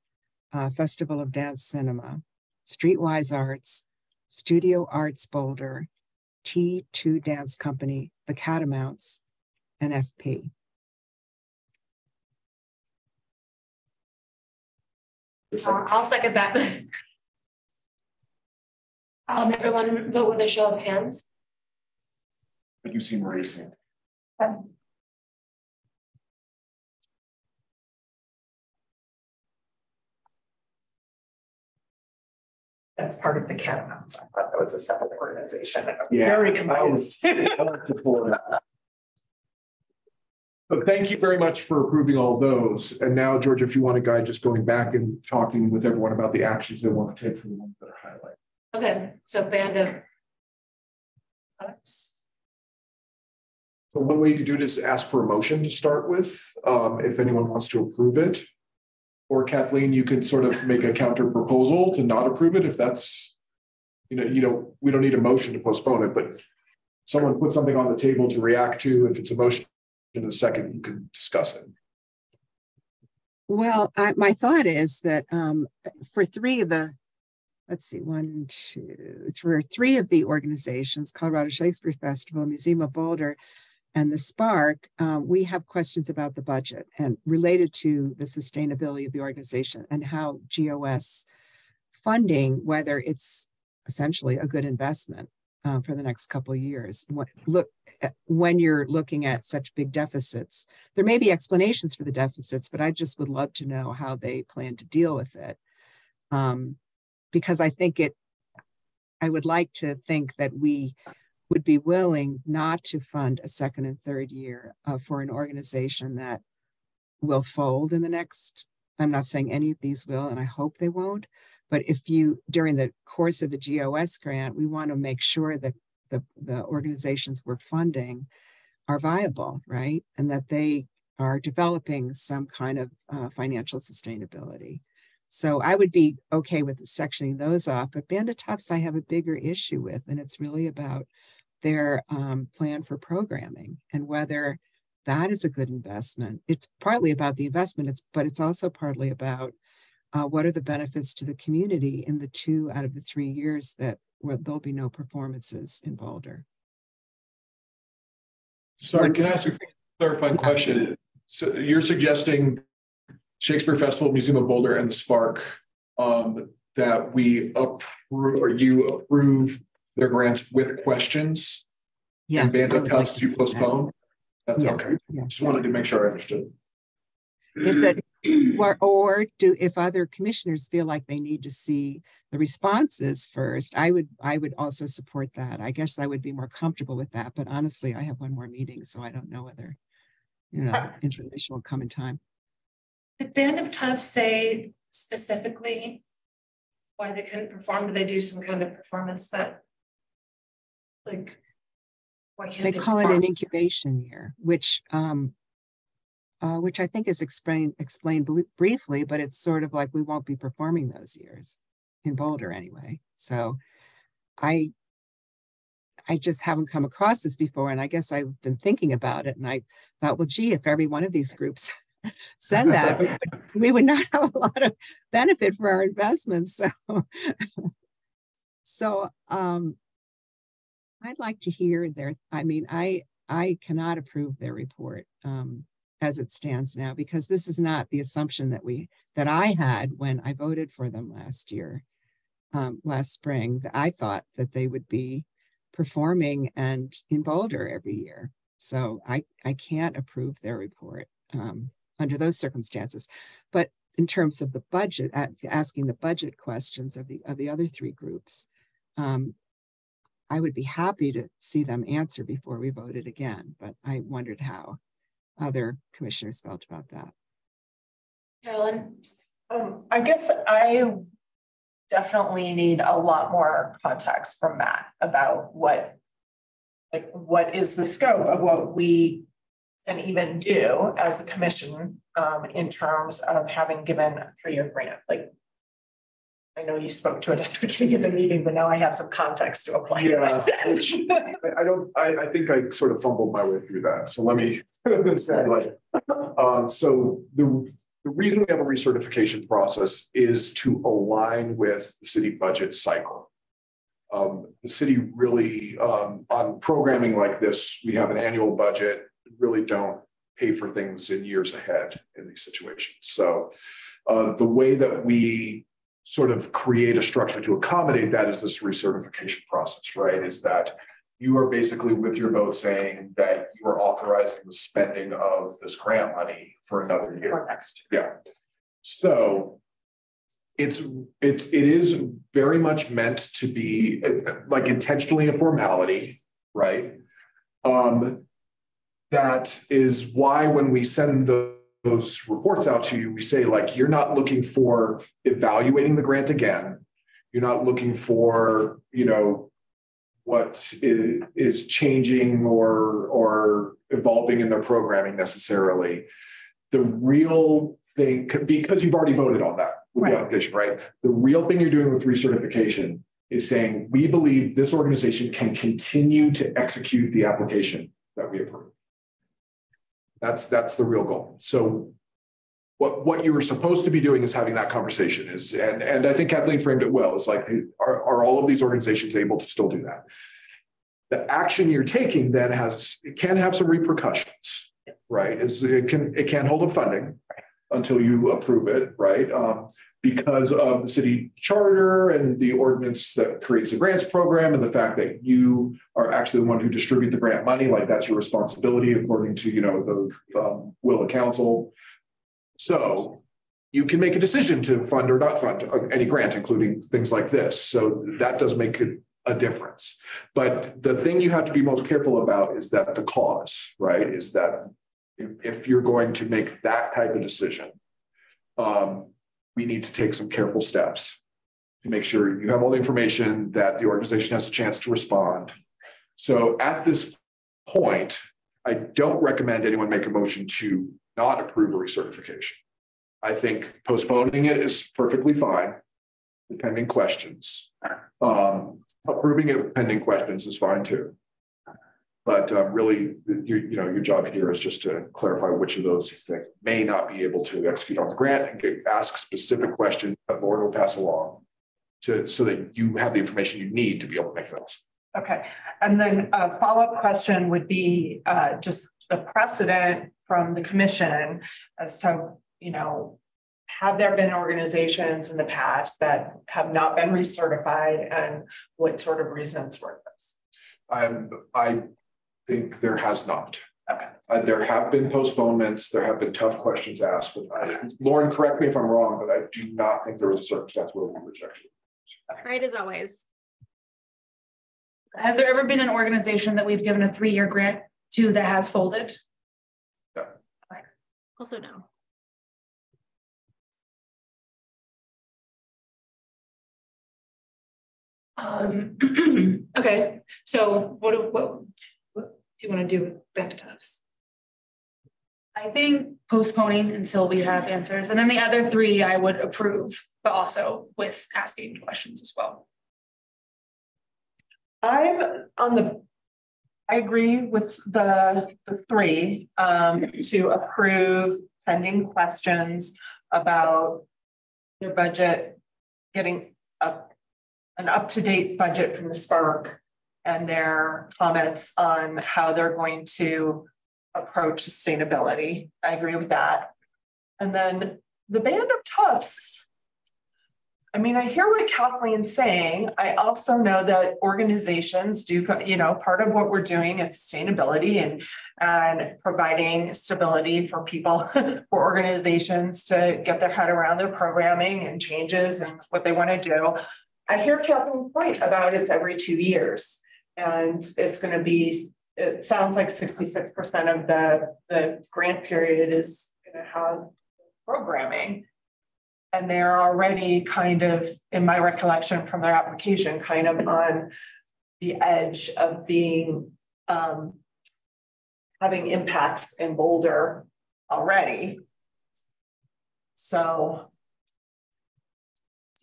Festival of Dance Cinema, Streetwise Arts, Studio Arts Boulder, T2 Dance Company, The Catamounts, and FP. I'll second that. Everyone vote with a show of hands. But you seem racing. That's part of the Catamounts. I thought that was a separate organization. Yeah. Very confused. So thank you very much for approving all those. And now, George, if you want to guide, just going back and talking with everyone about the actions they want to take for the ones that are highlighted. Okay, so band of arts. So one way you could do it is ask for a motion to start with, if anyone wants to approve it. Or Kathleen, you could sort of make a counter proposal to not approve it if that's, we don't need a motion to postpone it, but someone put something on the table to react to. If it's a motion in a second, you can discuss it. Well, my thought is that for three of the, for three of the organizations, Colorado Shakespeare Festival, Museum of Boulder, and the Spark, we have questions about the budget and related to the sustainability of the organization and how GOS funding, whether it's essentially a good investment for the next couple of years. When you're looking at such big deficits, there may be explanations for the deficits, but I just would love to know how they plan to deal with it. Because I would like to think that we would be willing not to fund a second and third year for an organization that will fold in the next, I'm not saying any of these will, and I hope they won't, but during the course of the GOS grant, we want to make sure that the organizations we're funding are viable, right? And that they are developing some kind of financial sustainability. So I would be okay with sectioning those off, but Band of Tufts I have a bigger issue with, and it's really about their plan for programming and whether that is a good investment. It's partly about the investment, but it's also partly about what are the benefits to the community in the 2 out of the 3 years where there'll be no performances in Boulder. Sorry, can I ask a clarifying question? So you're suggesting Shakespeare Festival, Museum of Boulder, and the Spark that we approve, or you approve their grants with questions? Yes. And Band of like Tuffs you postpone? That's okay. Yes. Just wanted to make sure I understood. Is it, or do, if other commissioners feel like they need to see the responses first, I would also support that. I guess I would be more comfortable with that, but honestly, I have one more meeting, so I don't know whether, information will come in time. Did Band of Tuffs say specifically why they couldn't perform? Did they do some kind of performance that, like, why can't They call perform? it an incubation year, which I think is explained briefly, but it's sort of like we won't be performing those years in Boulder anyway. So I just haven't come across this before, and I guess I've been thinking about it, and I thought, well, gee, if every one of these groups said that, we would not have a lot of benefit for our investments. So I'd like to hear their. I mean, I cannot approve their report as it stands now, because this is not the assumption that I had when I voted for them last year, last spring. I thought that they would be performing and in Boulder every year. So I can't approve their report under those circumstances. But in terms of the budget, asking the budget questions of the other three groups, I would be happy to see them answer before we voted again. But I wondered how other commissioners felt about that. Carolyn? I guess I definitely need a lot more context from Matt about what is the scope of what we can even do as a commission in terms of having given a 3-year grant. Like, I know you spoke to it at the beginning of the meeting, but now I have some context to apply. Yeah, I think I sort of fumbled my way through that. So let me say, so the reason we have a recertification process is to align with the city budget cycle. The city really, on programming like this, we have an annual budget, really don't pay for things in years ahead in these situations. So the way that we sort of create a structure to accommodate that is this recertification process, right? Is that you are basically with your vote saying that you are authorizing the spending of this grant money for another year. Next. Yeah. So it is very much meant to be like intentionally a formality, right? That is why when we send those reports out to you, we say, like, you're not looking for evaluating the grant again. You're not looking for, what is changing or evolving in their programming necessarily. The real thing, because you've already voted on that with the application, right? The real thing you're doing with recertification is saying, we believe this organization can continue to execute the application that we approve. That's the real goal. So what you were supposed to be doing is having that conversation and I think Kathleen framed it well. It's like, are all of these organizations able to still do that? The action you're taking then can have some repercussions, right? It can hold up funding until you approve it, right? Because of the city charter and the ordinance that creates the grants program and the fact that you are actually the one who distribute the grant money, like that's your responsibility according to, the will of council. So you can make a decision to fund or not fund any grant, including things like this. So that does make a difference. But the thing you have to be most careful about is that the cause, right? Is that if you're going to make that type of decision, we need to take some careful steps to make sure you have all the information, that the organization has a chance to respond. So at this point, I don't recommend anyone make a motion to not approve a recertification. I think postponing it is perfectly fine, pending questions. Approving it pending questions is fine too. But really, your job here is just to clarify which of those you think may not be able to execute on the grant and ask specific questions that Lauren will pass along so that you have the information you need to be able to make those. Okay, and then a follow-up question would be just the precedent from the commission as to, you know, have there been organizations in the past that have not been recertified, and what sort of reasons were those? I think there has not. Okay. There have been postponements. There have been tough questions asked. But Lauren, correct me if I'm wrong, but I do not think there was a circumstance where we rejected it. Right, as always. Has there ever been an organization that we've given a 3-year grant to that has folded? No. Also no. Okay, so what do you want to do with Band of Toughs? I think postponing until we have answers. And then the other 3 I would approve, but also with asking questions as well. I'm on the, I agree with the 3 to approve pending questions about their budget, getting an up-to-date budget from the Spark, and their comments on how they're going to approach sustainability. I agree with that. And then the Band of Toughs, I mean, I hear what Kathleen's saying. I also know that organizations do, you know, part of what we're doing is sustainability and providing stability for people, for organizations to get their head around their programming and changes and what they want to do. I hear Kathleen's point about it's every 2 years, and it's going to be, it sounds like 66% of the grant period is going to have programming. And they're already kind of, in my recollection from their application, kind of on the edge of being, having impacts in Boulder already. So,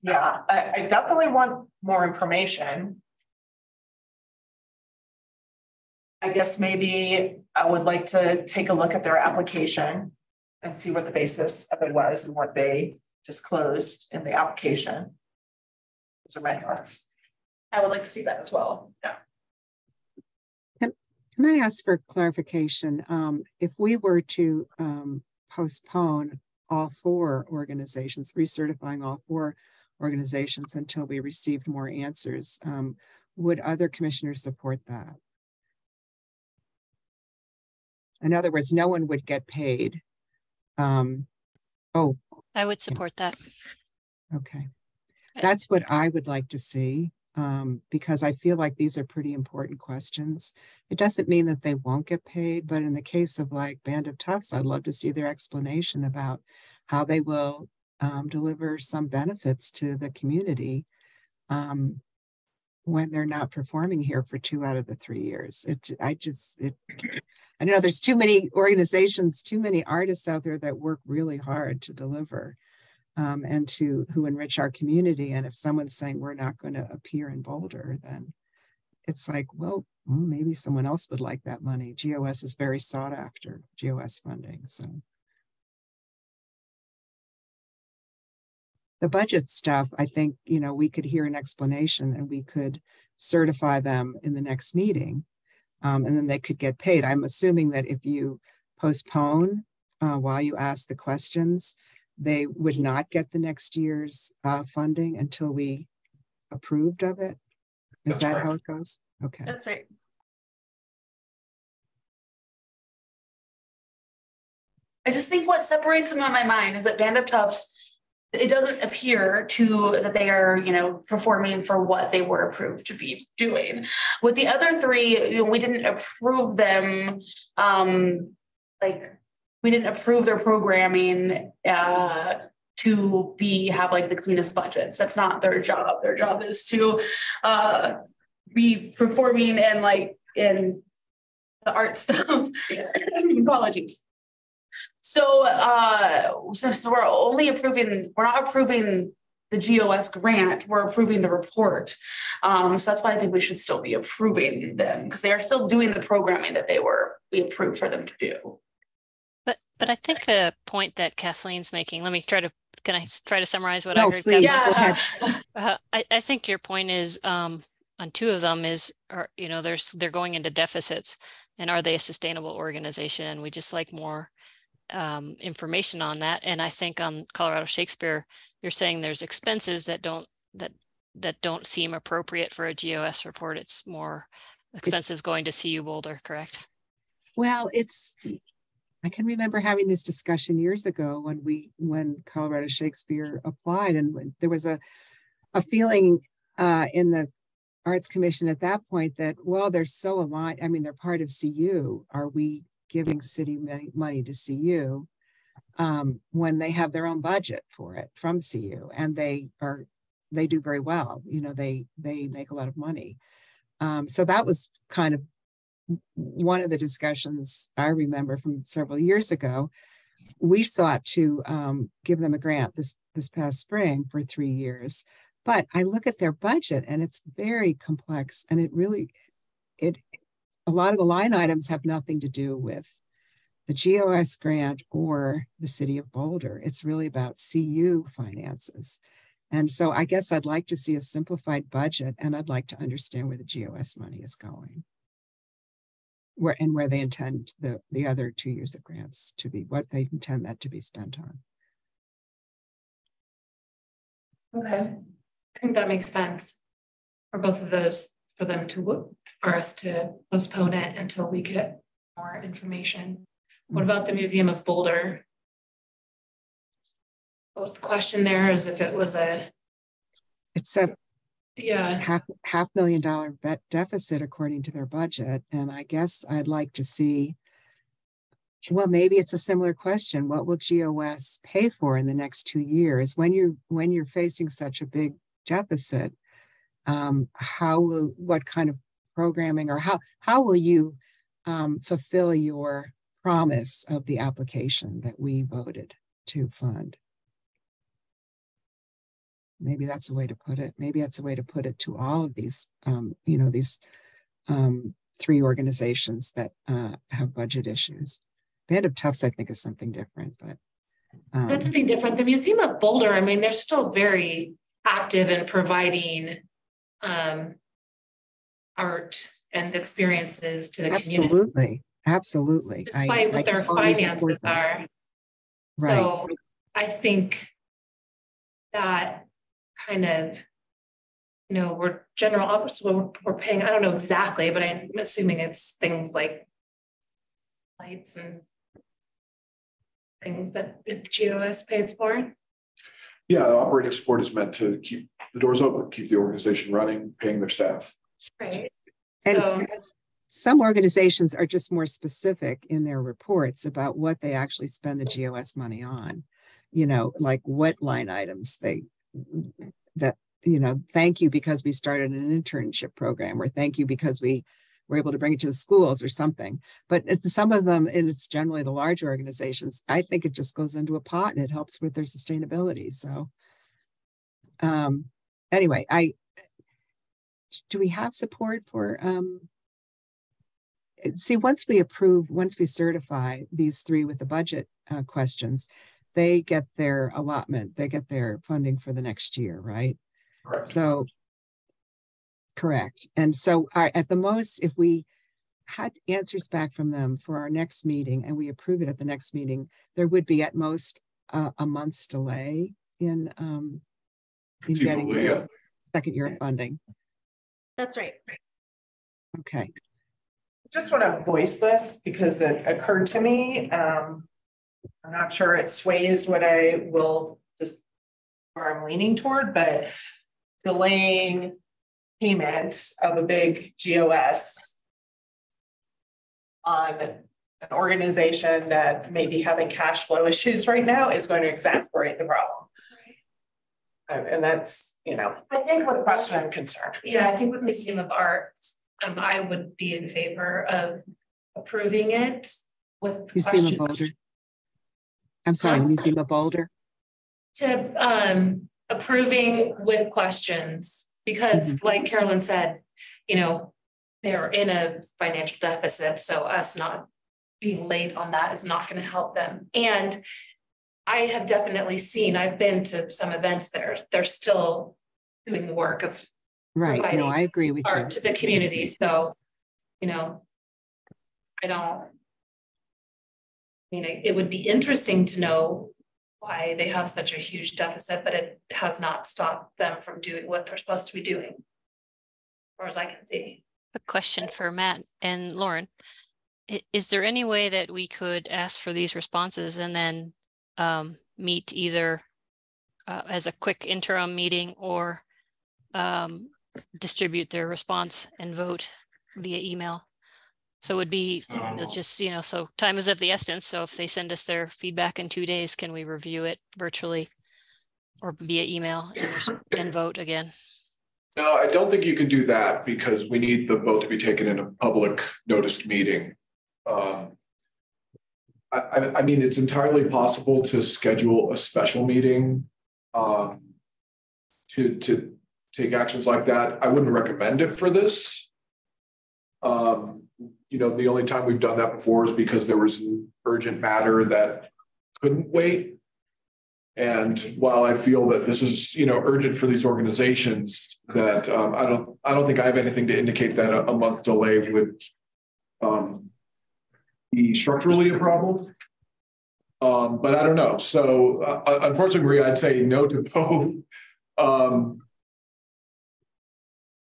yeah, I definitely want more information. I guess maybe I would like to take a look at their application and see what the basis of it was and what they disclosed in the application. Those are my thoughts. I would like to see that as well. Yeah. Can I ask for clarification? If we were to postpone all 4 organizations, recertifying all 4 organizations until we received more answers, would other commissioners support that? In other words, no one would get paid. Oh, I would support that. okay. That's what I would like to see, because I feel like these are pretty important questions. It doesn't mean that they won't get paid, but in the case of like Band of Toughs, I'd love to see their explanation about how they will deliver some benefits to the community when they're not performing here for 2 out of the 3 years. I know there's too many organizations, too many artists out there that work really hard to deliver and who enrich our community. And if someone's saying we're not going to appear in Boulder, then it's like, well, maybe someone else would like that money. GOS is very sought after, GOS funding. So the budget stuff, I think, you know, we could hear an explanation and we could certify them in the next meeting. And then they could get paid. I'm assuming that if you postpone while you ask the questions, they would not get the next year's funding until we approved of it. Is that how it goes? Okay. That's right. I just think what separates them in my mind is that Band of Toughs, it doesn't appear that they are, you know, performing for what they were approved to be doing. With the other 3, you know, we didn't approve them, we didn't approve their programming to have like the cleanest budgets. That's not their job. Their job is to be performing and like in the art stuff. Apologies. So since we're not approving the GOS grant, we're approving the report. So that's why I think we should still be approving them, because they are still doing the programming that we approved for them to do. But I think the point that Kathleen's making, can I try to summarize what I heard? Please, yeah. I think your point is two of them they're going into deficits, and are they a sustainable organization? And we just like more information on that. And I think on Colorado Shakespeare, you're saying there's expenses that don't seem appropriate for a GOS report. It's more expenses going to CU Boulder, correct? Well, I can remember having this discussion years ago when Colorado Shakespeare applied, and when there was a feeling in the Arts Commission at that point that, well, they're so aligned. I mean, they're part of CU. Are we giving city money to CU when they have their own budget for it from CU, and they do very well. You know, they make a lot of money. So that was kind of one of the discussions I remember from several years ago. We sought to give them a grant this past spring for 3 years, but I look at their budget and it's very complex, and a lot of the line items have nothing to do with the GOS grant or the city of Boulder. It's really about CU finances. And so I guess I'd like to see a simplified budget, and I'd like to understand where the GOS money is going. Where they intend the other 2 years of grants to be, what they intend that to be spent on. Okay, I think that makes sense for both of those, for us to postpone it until we get more information. What about the Museum of Boulder? What was the question there? Is if it was it's a yeah, $500,000 deficit according to their budget. And I guess I'd like to see, well, maybe it's a similar question. What will GOS pay for in the next 2 years? When you're facing such a big deficit, what kind of programming, or how will you fulfill your promise of the application that we voted to fund? Maybe that's a way to put it. Maybe that's a way to put it to all of these, these 3 organizations that have budget issues. Band of Tufts, I think, is something different, but that's something different. The Museum of Boulder, I mean, they're still very active in providing art and experiences to the community. Absolutely. Despite what their finances are. Right. So I think that kind of, we're general office, we're paying, I don't know exactly, but I'm assuming it's things like lights and things that the GOS pays for. Yeah, operating support is meant to keep the doors open, keep the organization running, paying their staff. Right. And some organizations are just more specific in their reports about what they actually spend the GOS money on, like what line items thank you because we started an internship program, or thank you because we were able to bring it to the schools or something. But some of them, and it's generally the larger organizations, I think it just goes into a pot and it helps with their sustainability. So anyway, do we have support for, once we certify these 3 with the budget questions, they get their allotment, they get their funding for the next year, right? Correct. So, correct. And so at the most, if we had answers back from them for our next meeting and we approve it at the next meeting, there would be at most a month's delay in getting the second year funding. That's right. Okay. Just want to voice this because it occurred to me. I'm not sure it sways what I will just, or I'm leaning toward, but delaying payment of a big GOS on an organization that may be having cash flow issues right now is going to exacerbate the problem. And that's, I think the question I'm concerned. Yeah, I think with Museum of Art, I would be in favor of approving it with Museum of Boulder. I'm sorry, the Museum of Boulder. To approving with questions, because like Carolyn said, they're in a financial deficit, so us not being late on that is not going to help them. And I have definitely seen, I've been to some events there, they're still doing the work of Right. No, providing I agree with you. art to the community. So, you know, I mean, it would be interesting to know why they have such a huge deficit, but it has not stopped them from doing what they're supposed to be doing, as far as I can see. A question for Matt and Lauren. Is there any way that we could ask for these responses and then meet either as a quick interim meeting or distribute their response and vote via email? So it would be, it's just, you know, so time is of the essence. So if they send us their feedback in 2 days, can we review it virtually or via email and vote again? No, I don't think you can do that because we need the vote to be taken in a public noticed meeting. I mean, it's entirely possible to schedule a special meeting to take actions like that. I wouldn't recommend it for this. You know, the only time we've done that before is because there was an urgent matter that couldn't wait. And while I feel that this is, you know, urgent for these organizations, that I don't think I have anything to indicate that a month delay would be structurally a problem. But I don't know. So unfortunately, Maria, I'd say no to both.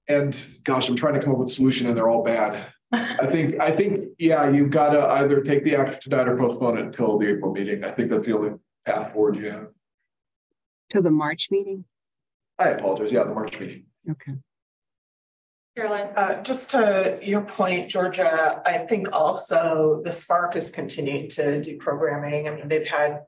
And gosh, I'm trying to come up with a solution and they're all bad. I think, yeah, you've got to either take the action tonight or postpone it until the April meeting. I think that's the only path forward you have. To the March meeting? I apologize. Yeah, the March meeting. Okay. Caroline, Just to your point, Georgia, I think also the Spark is continuing to do programming. I mean, they've had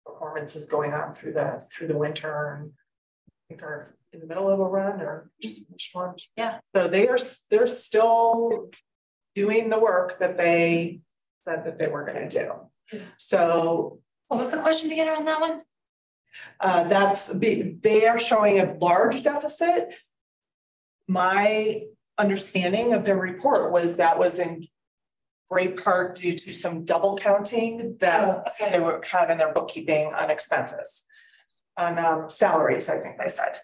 performances going on through the winter, and I think are in the middle of a run or just which one. Yeah. So they're still doing the work that they said that they were going to do. So what was the question again on that one? they are showing a large deficit. My understanding of their report was that was in great part due to some double counting that they had in their bookkeeping on expenses, on salaries, I think they said,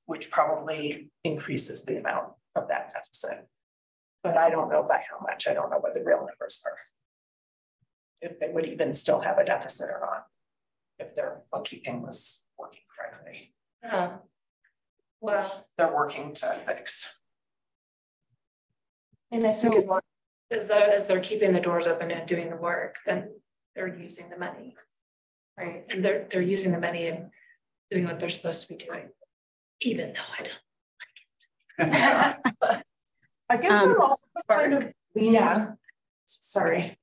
which probably increases the amount of that deficit. But I don't know by how much. I don't know what the real numbers are. If they would even still have a deficit or not, if their bookkeeping was working correctly. Well, they're working to fix. And I think as they're keeping the doors open and doing the work, then they're using the money, right? And they're using the money and doing what they're supposed to be doing, even though I don't. I guess they're also kind of sorry.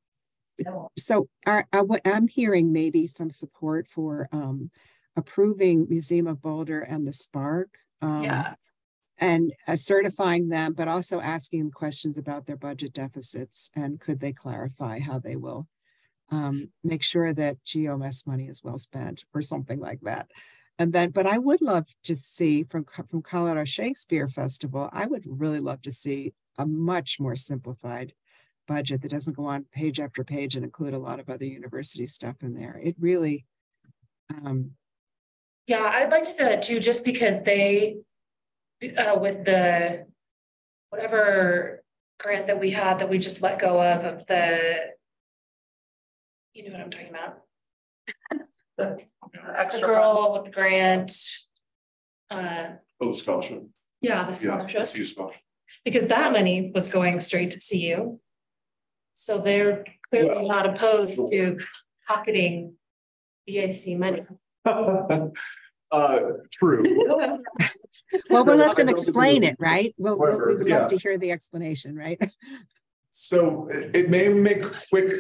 So I'm hearing maybe some support for approving Museum of Boulder and the Spark. And certifying them, but also asking them questions about their budget deficits and could they clarify how they will make sure that GOMS money is well spent or something like that. And then, but I would love to see from Colorado Shakespeare Festival, I would really love to see a much more simplified budget that doesn't go on page after page and include a lot of other university stuff in there. It really. Yeah, I'd like to say that too, just because they, with the whatever grant that we had that we just let go of the, you know what I'm talking about? The extra girl with the grant. The scholarship. Yeah, the scholarship. CU scholarship. Because that money was going straight to CU. So they're clearly not opposed to pocketing BAC money. True. Well, we'll let them explain it, right? We would love to hear the explanation, right? So it may make quick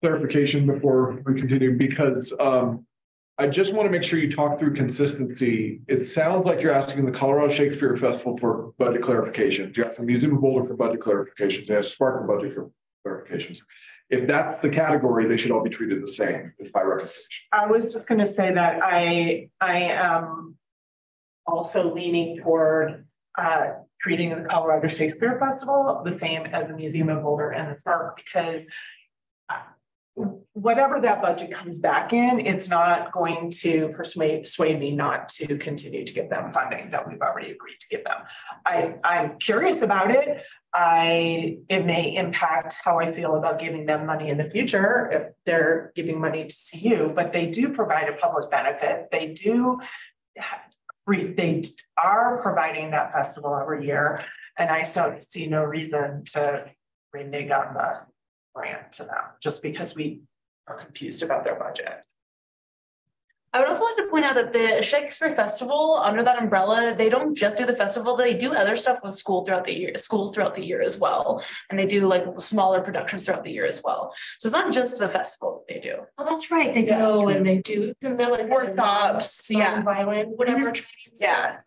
clarification before we continue, because I just want to make sure you talk through consistency. It sounds like you're asking the Colorado Shakespeare Festival for budget clarifications. You have the Museum of Boulder for budget clarifications. You have Spark for budget clarifications. If that's the category, they should all be treated the same, is my recommendation. I was just going to say that I am also leaning toward treating the Colorado Shakespeare Festival the same as the Museum of Boulder and the Spark, because whatever that budget comes back in, it's not going to persuade me not to continue to give them funding that we've already agreed to give them. I'm curious about it. It may impact how I feel about giving them money in the future if they're giving money to CU, but they do provide a public benefit. They are providing that festival every year, and I see no reason to renege on the grant to them just because we are confused about their budget. I would also like to point out that the Shakespeare Festival, under that umbrella, they don't just do the festival, they do other stuff with schools throughout the year as well. And they do like smaller productions throughout the year as well. So it's not just the festival that they do. Oh, that's right. They go and they do, isn't that like workshops, yeah. Violin, whatever training. Yeah.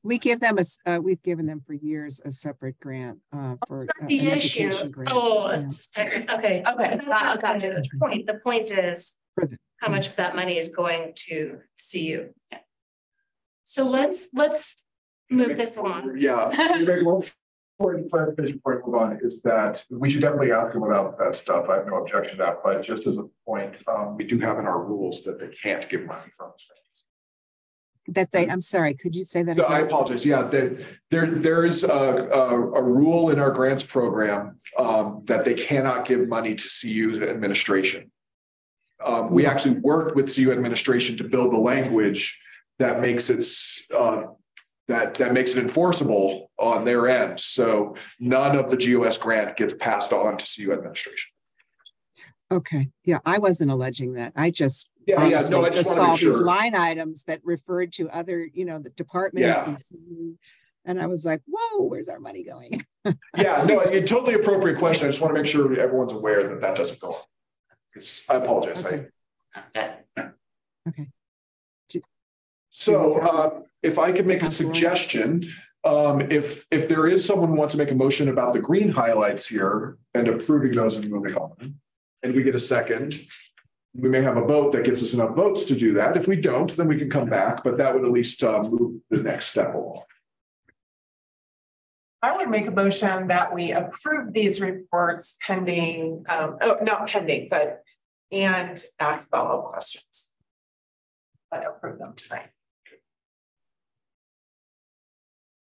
We give them we've given them for years a separate grant for the issue. Grant. Oh, it's technical. Okay. Gotcha. The point is how much of that money is going to CU. Yeah. So let's move this along. Yeah. One clarification point to move on is that we should definitely ask them about that stuff. I have no objection to that, but just as a point, we do have in our rules that they can't give money from things. I'm sorry, could you say that So again? I apologize. Yeah, there is a rule in our grants program that they cannot give money to CU administration. We actually worked with CU administration to build the language that makes it that makes it enforceable on their end. So none of the GOS grant gets passed on to CU administration. Okay. Yeah, I wasn't alleging that. I just no, I just want to saw make sure. These line items that referred to other, the departments, and I was like, "Whoa, where's our money going?" Yeah, no, a totally appropriate question. I just want to make sure everyone's aware that that doesn't go on. I apologize. Okay. So, if I could make a suggestion, if there is someone who wants to make a motion about the green highlights here and approving those and moving on, and we get a second, we may have a vote that gets us enough votes to do that. If we don't, then we can come back, but that would at least move the next step along. I would make a motion that we approve these reports pending, not pending, and ask follow-up questions. But approve them tonight.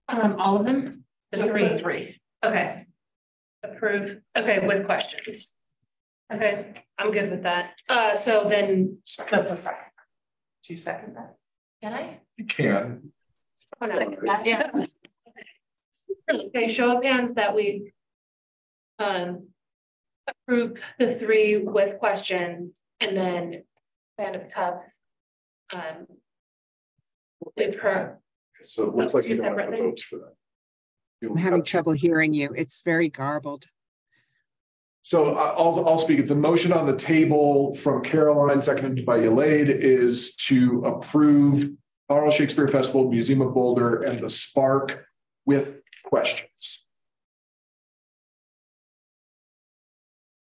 All of them? Just the three. Okay. Approve. Okay, with questions. Okay, I'm good with that. So then that's a second. Do you second that? Can I? You can. Oh, no. Yeah. Okay, show of hands that we approve the three with questions, and then Band of Tough with her. So it looks like you don't have the votes for that. I'm having trouble hearing you. It's very garbled. So I'll speak. The motion on the table from Caroline, seconded by Yalaid, is to approve Colorado Shakespeare Festival, Museum of Boulder, and the Spark with questions.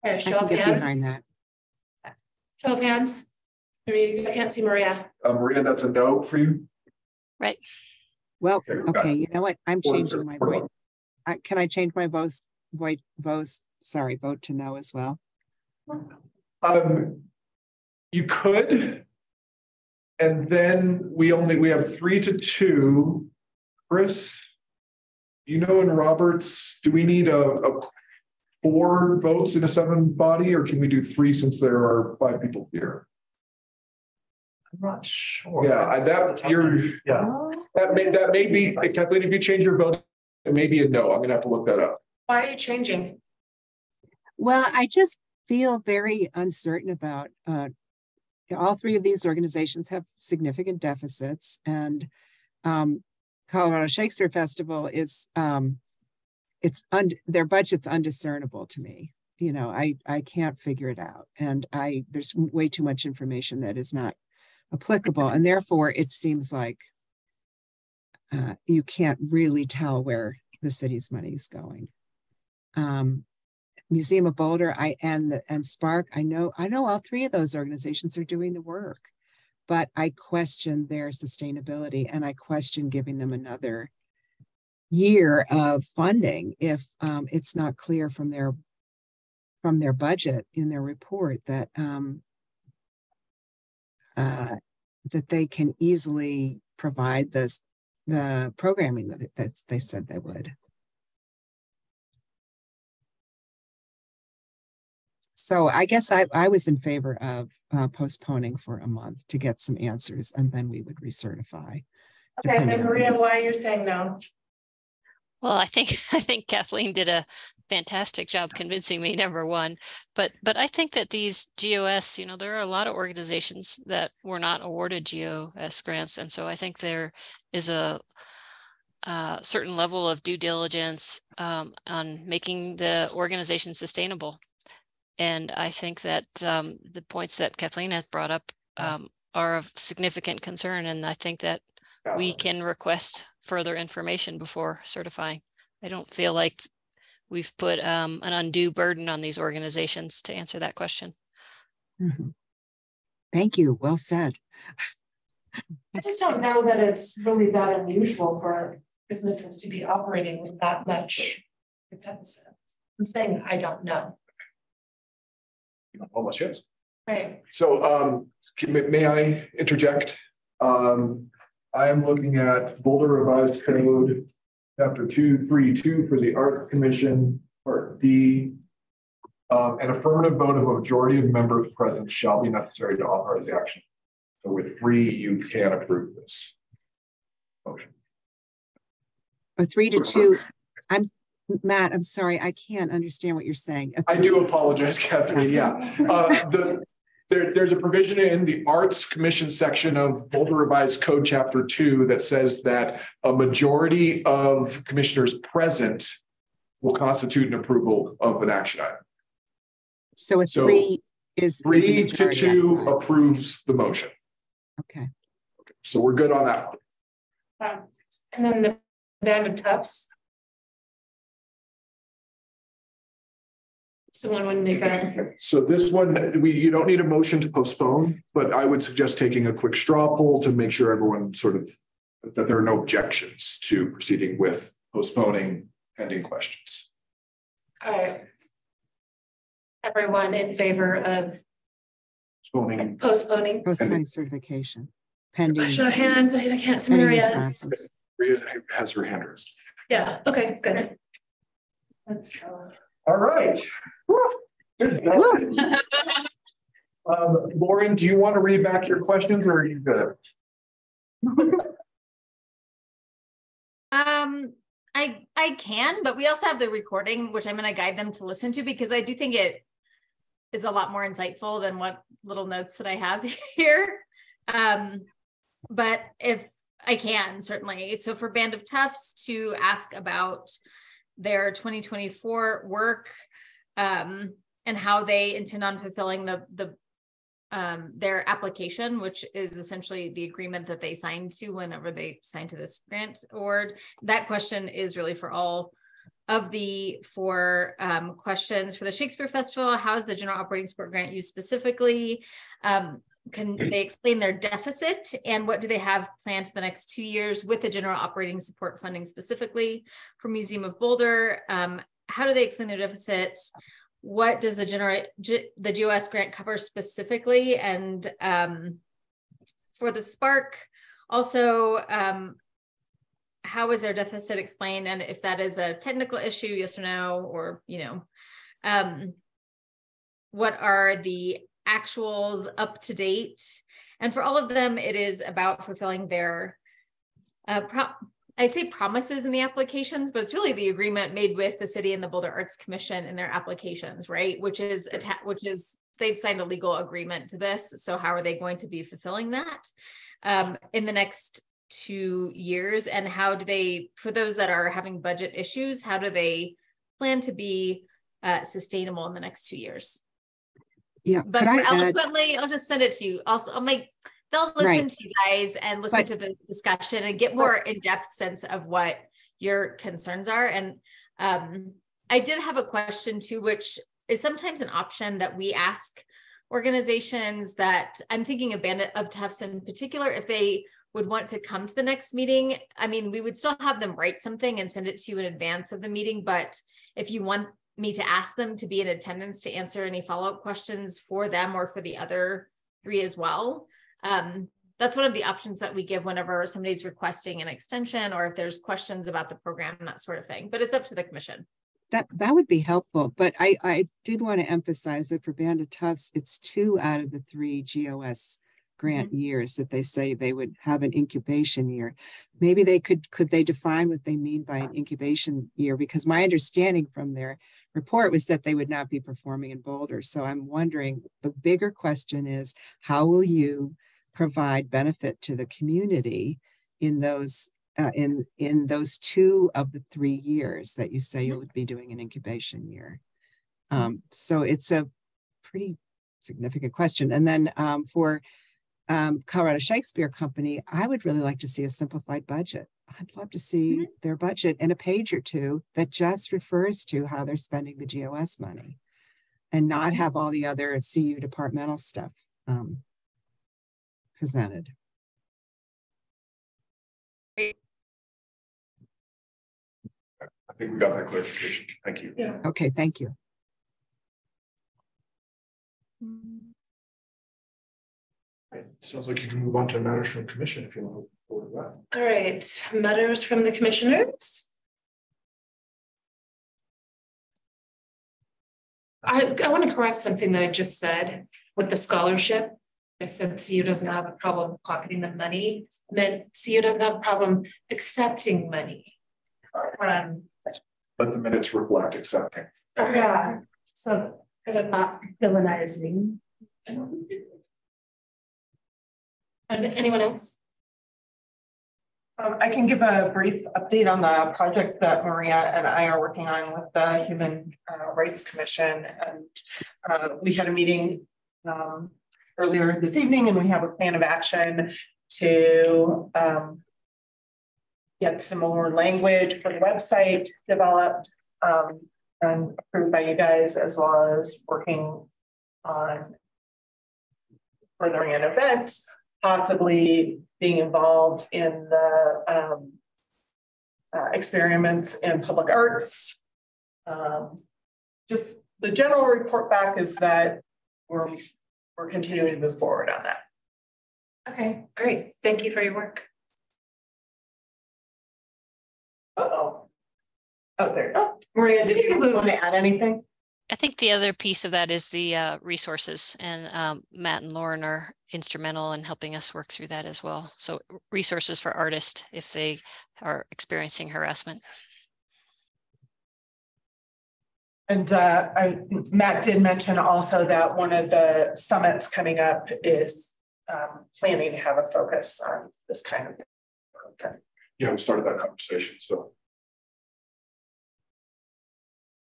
Okay, show of hands. Behind that. Show of hands. I can't see Maria. Maria, that's a no for you? Right. Well, okay, you know what? I'm changing my vote. Can I change my vote to no as well? You could. And then we have 3-2. Chris, in Roberts, do we need a 4 votes in a 7 body, or can we do 3 since there are 5 people here? I'm not sure. Yeah, that may be, Kathleen, if you change your vote, it may be a no. I'm gonna have to look that up. Why are you changing? Well, I just feel very uncertain about all 3 of these organizations have significant deficits, and Colorado Shakespeare Festival is their budget's undiscernible to me. I can't figure it out, and there's way too much information that is not applicable, and therefore it seems like you can't really tell where the city's money is going. Museum of Boulder and Spark, I know all 3 of those organizations are doing the work, but I question their sustainability, and I question giving them another year of funding if it's not clear from from their budget in their report that that they can easily provide the programming that they said they would. So I guess I was in favor of postponing for a month to get some answers, and then we would recertify. Okay, and Maria, why you're saying no? Well, I think Kathleen did a fantastic job convincing me, number one, but I think that these GOS, there are a lot of organizations that were not awarded GOS grants. And so I think there is a certain level of due diligence on making the organization sustainable. And I think that the points that Kathleen has brought up are of significant concern. And I think that we can request further information before certifying. I don't feel like we've put an undue burden on these organizations to answer that question. Mm-hmm. Thank you. Well said. I just don't know that it's really that unusual for businesses to be operating with that much deficit. I'm saying I don't know. Almost yes. Right. So may I interject? I am looking at Boulder Revised Code, Chapter 232 for the Arts Commission, Part D. An affirmative vote of a majority of members present shall be necessary to authorize the action. So with 3, you can approve this motion. A 3-2. Matt, I'm sorry, I can't understand what you're saying. I do apologize, Kathleen. Yeah. There's a provision in the Arts Commission section of Boulder Revised Code Chapter 2 that says that a majority of commissioners present will constitute an approval of an action item. So a 3 is 3 to 2 approves the motion. Okay. So we're good on that one. And then the band of Tufts. So one when they got. So this one, you don't need a motion to postpone, but I would suggest taking a quick straw poll to make sure everyone that there are no objections to proceeding with postponing pending questions. All right. Everyone in favor of postponing certification pending. Show of hands. I can't see Maria. Maria has her hand raised. Yeah. Okay. Good. That's true. All right. Good. Lauren, do you want to read back your questions, or are you good? I can, but we also have the recording, which I'm going to guide them to listen to, because I do think it is a lot more insightful than what little notes that I have here. But if I can, certainly. So for Band of Tufts to ask about their 2024 work and how they intend on fulfilling their application, which is essentially the agreement that they signed to whenever they signed to this grant award. That question is really for all of the 4 questions. For the Shakespeare Festival, how is the general operating support grant used specifically? Can they explain their deficit, and what do they have planned for the next 2 years with the general operating support funding specifically? For Museum of Boulder, how do they explain their deficit? What does the GOS grant cover specifically? And for the Spark, also, how is their deficit explained? And if that is a technical issue, yes or no, or, what are the actuals up to date? And for all of them, it is about fulfilling their I say promises in the applications, but it's really the agreement made with the city and the Boulder Arts Commission in their applications, right? Which is they've signed a legal agreement to this. So how are they going to be fulfilling that in the next 2 years? And how do they, for those that are having budget issues, how do they plan to be sustainable in the next 2 years? Yeah, but eloquently, I'll just send it to you. Also, they'll listen to you guys and listen to the discussion and get more in-depth sense of what your concerns are. And I did have a question too, which is sometimes an option that we ask organizations that I'm thinking of Band of Tufts in particular, if they would want to come to the next meeting. I mean, we would still have them write something and send it to you in advance of the meeting, but if you want me to ask them to be in attendance to answer any follow-up questions for them or for the other 3 as well. That's one of the options that we give whenever somebody's requesting an extension or if there's questions about the program, that sort of thing, but it's up to the commission. That would be helpful, but I did want to emphasize that for Band of Tufts, it's 2 out of the 3 GOS grant years that they say they would have an incubation year. Maybe they could they define what they mean by an incubation year? Because my understanding from their report was that they would not be performing in Boulder. So I'm wondering, the bigger question is, how will you provide benefit to the community in those in those 2 of the 3 years that you say you would be doing an incubation year? So it's a pretty significant question. And then for Colorado Shakespeare Company, I would really like to see a simplified budget. I'd love to see their budget in a page or 2 that just refers to how they're spending the GOS money and not have all the other CU departmental stuff presented. I think we got that clarification. Thank you. Yeah. Okay, thank you. Sounds like you can move on to matters from commission if you want to forward that. All right, matters from the commissioners. I want to correct something that I just said with the scholarship. I said CU doesn't have a problem pocketing the money. I meant CU doesn't have a problem accepting money. Let the minutes reflect accepting. Yeah, so kind of not villainizing. And anyone else? I can give a brief update on the project that Maria and I are working on with the Human Rights Commission. And we had a meeting earlier this evening, and we have a plan of action to get some more language for the website developed and approved by you guys, as well as working on furthering an event, possibly being involved in the experiments in public arts. Just the general report back is that we're continuing to move forward on that. Okay, great. Thank you for your work. Oh, there. Oh, Maria, did you want to add anything? I think the other piece of that is the resources, and Matt and Lauren are instrumental in helping us work through that as well. So resources for artists if they are experiencing harassment. And Matt did mention also that one of the summits coming up is planning to have a focus on this kind of thing. Okay. Yeah, we started that conversation, so.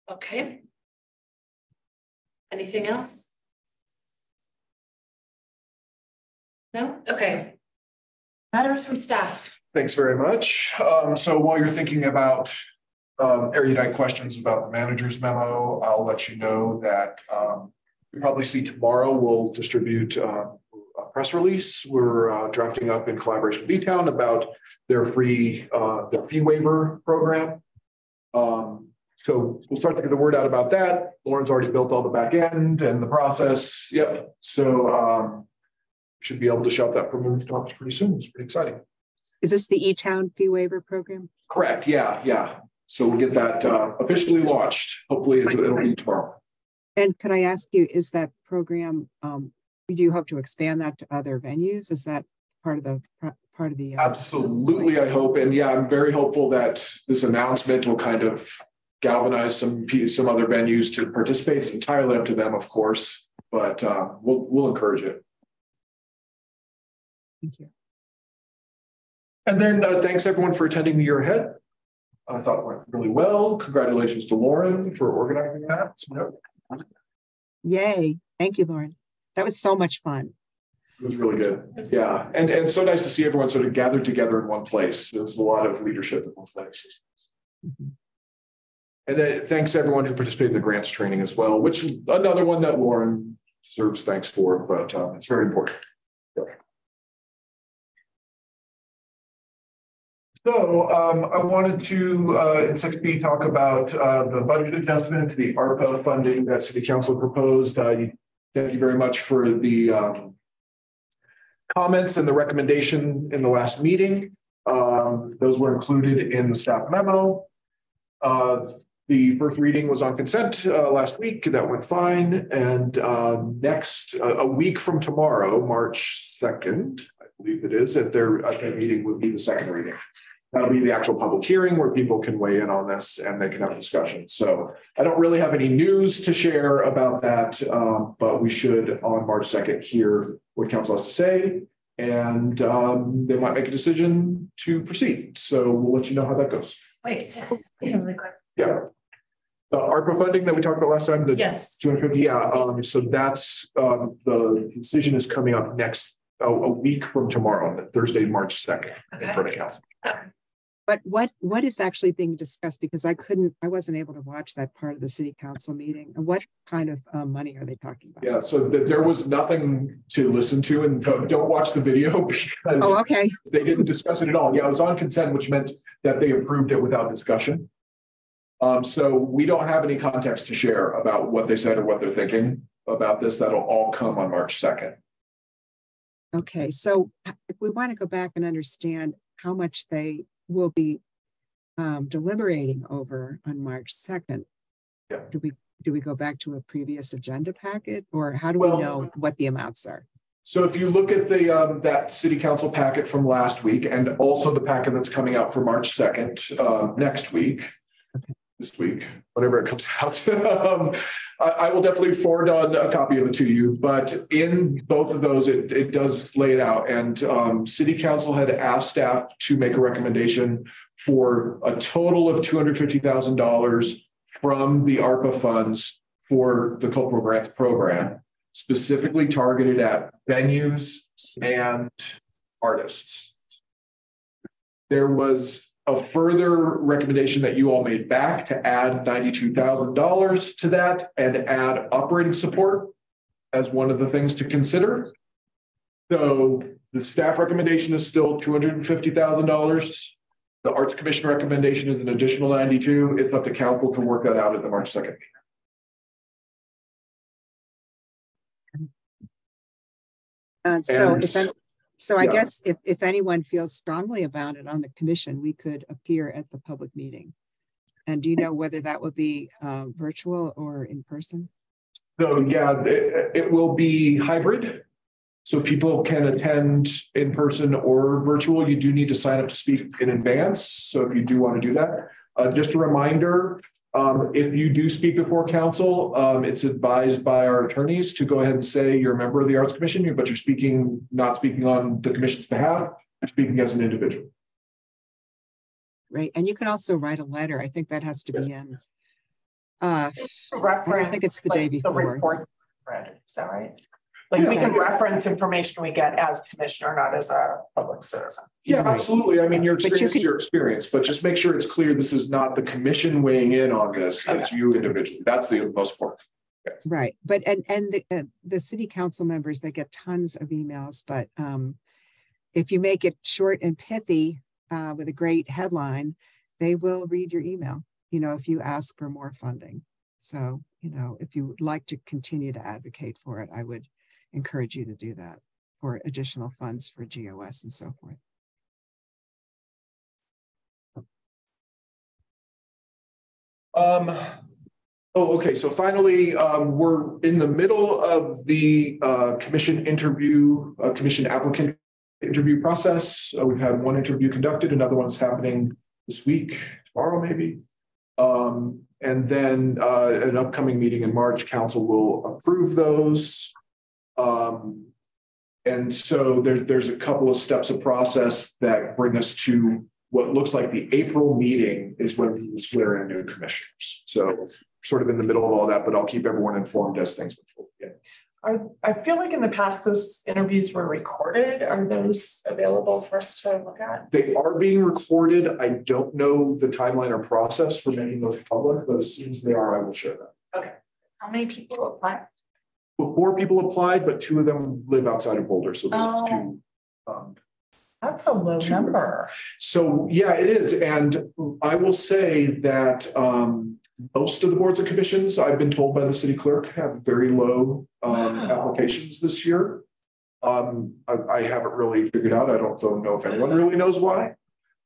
Okay. Anything else? No? Okay. Matters from staff. Thanks very much. So while you're thinking about erudite questions about the manager's memo, I'll let you know that we probably see tomorrow we'll distribute a press release. We're drafting up in collaboration with E-Town about their fee waiver program. So we'll start to get the word out about that. Lauren's already built all the back end and the process. Yep. So should be able to shout that from rooftops pretty soon. It's pretty exciting. Is this the E-Town fee waiver program? Correct. Yeah. So we'll get that officially launched. Hopefully it'll be tomorrow. And could I ask you, is that program, do you hope to expand that to other venues? Is that part of the Absolutely, I hope. And yeah, I'm very hopeful that this announcement will kind of galvanize some other venues to participate. It's entirely up to them, of course, but we'll encourage it. Thank you. And then thanks everyone for attending the year ahead. I thought it went really well. Congratulations to Lauren for organizing that. Yay. Thank you, Lauren. That was so much fun. It was really good. Yeah. And so nice to see everyone sort of gathered together in one place. There was a lot of leadership in one place. Mm-hmm. And then thanks to everyone who participated in the grants training as well, which is another one that Lauren deserves thanks for, but it's very important. Yeah. So I wanted to, in 6B, talk about the budget adjustment, the ARPA funding that City Council proposed. Thank you very much for the comments and the recommendation in the last meeting. Those were included in the staff memo. The first reading was on consent last week. That went fine. And next, a week from tomorrow, March 2nd, I believe it is, at their meeting would be the second reading. That'll be the actual public hearing where people can weigh in on this and they can have a discussion. So I don't really have any news to share about that, but we should on March 2nd hear what council has to say, and they might make a decision to proceed. So we'll let you know how that goes. Wait, really quick. Yeah. The ARPA funding that we talked about last time, the Yes. 250, yeah. So that's the decision is coming up next a week from tomorrow, Thursday, March 2nd, in front of council. But what is actually being discussed? Because I wasn't able to watch that part of the city council meeting. And what kind of money are they talking about? Yeah, so there was nothing to listen to, and don't watch the video because they didn't discuss it at all. Yeah, it was on consent, which meant that they approved it without discussion. So we don't have any context to share about what they said or what they're thinking about this. That'll all come on March 2nd. Okay, so if we want to go back and understand how much they will be deliberating over on March 2nd, yeah. Do we go back to a previous agenda packet, or how do we know what the amounts are? So if you look at the that city council packet from last week, and also the packet that's coming out for March 2nd next week, this week, whenever it comes out, I will definitely forward on a copy of it to you. But in both of those, it does lay it out. And city council had asked staff to make a recommendation for a total of $250,000 from the ARPA funds for the cultural grants program, specifically targeted at venues and artists. There was a further recommendation that you all made back to add $92,000 to that and add operating support as one of the things to consider. So the staff recommendation is still $250,000. The Arts Commission recommendation is an additional 92. It's up to council to work that out at the March 2nd meeting. So I guess if anyone feels strongly about it on the commission, we could appear at the public meeting. And do you know whether that would be virtual or in person? So yeah, it will be hybrid. So people can attend in person or virtual. You do need to sign up to speak in advance. So if you do want to do that, just a reminder, if you do speak before council, it's advised by our attorneys to go ahead and say you're a member of the Arts Commission, but you're not speaking on the commission's behalf, you're speaking as an individual. Right. And you can also write a letter. I think that has to be in. Reference, I think it's the day before. The report read. Is that right? Like we can reference information we get as commissioner, not as a public citizen. Yeah, absolutely. I mean, your experience is your experience, but just make sure it's clear this is not the commission weighing in on this. It's you individually. That's the most important. Okay. Right. But and the city council members, they get tons of emails, but if you make it short and pithy with a great headline, they will read your email, if you ask for more funding. So, if you would like to continue to advocate for it, I would encourage you to do that for additional funds for GOS and so forth. Okay. So finally, we're in the middle of the commission applicant interview process. We've had one interview conducted, another one's happening this week, tomorrow maybe. And then an upcoming meeting in March, council will approve those. And so there's a couple of steps of process that bring us to what looks like the April meeting is when we swear in new commissioners. So sort of in the middle of all that, but I'll keep everyone informed as things move forward. I feel like in the past, those interviews were recorded. Are those available for us to look at? They are being recorded. I don't know the timeline or process for making those public, but as soon as they are, I will share them. Okay. How many people applied? 4 people applied, but 2 of them live outside of Boulder. So there's 2 That's a low number. So yeah, it is. And I will say that most of the boards and commissions, I've been told by the city clerk, have very low applications this year. I haven't really figured out. I don't know if anyone really knows why.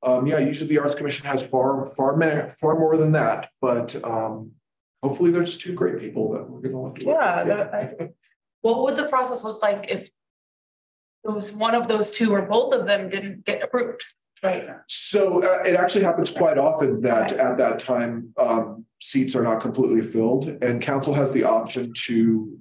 Yeah, usually the Arts Commission has far more than that, but hopefully there's two great people that we're going to look at. Yeah. What would the process look like if one of those two or both of them didn't get approved? Right. So it actually happens quite often that at that time seats are not completely filled, and council has the option to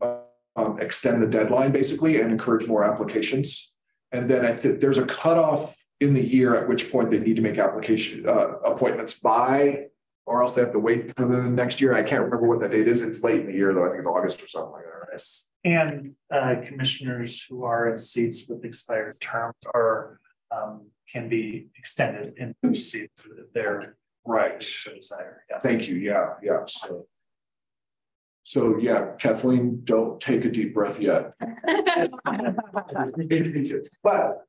extend the deadline basically and encourage more applications. And then I think there's a cutoff in the year at which point they need to make application appointments by, or else they have to wait for the next year. I can't remember what that date is. It's late in the year though. I think it's August or something like that. And commissioners who are in seats with expired terms are can be extended in those seats if they're right. Desire. Yeah. Thank you. Yeah. So yeah, Kathleen, don't take a deep breath yet. But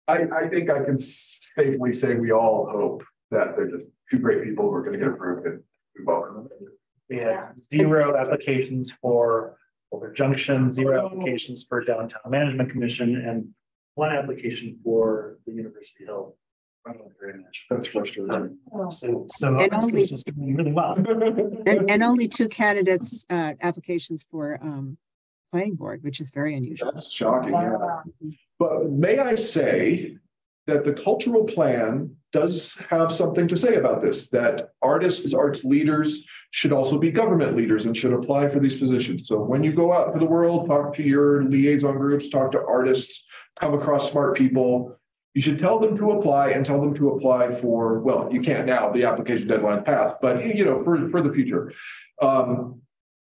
I think I can safely say we all hope that they're just two great people who are going to get approved, and we welcome them. We had 0 applications for Boulder Junction, 0 applications for Downtown Management Commission, and 1 application for the University Hill. That's frustrating. So And only, it's just doing really well. and only 2 candidates applications for planning board, which is very unusual. That's shocking. Yeah. But may I say that the cultural plan does have something to say about this, that artists, arts leaders should also be government leaders and should apply for these positions. So when you go out into the world, talk to your liaison groups, talk to artists, come across smart people, you should tell them to apply and tell them to apply for, well, you can't now, the application deadline passed, but you know, for the future.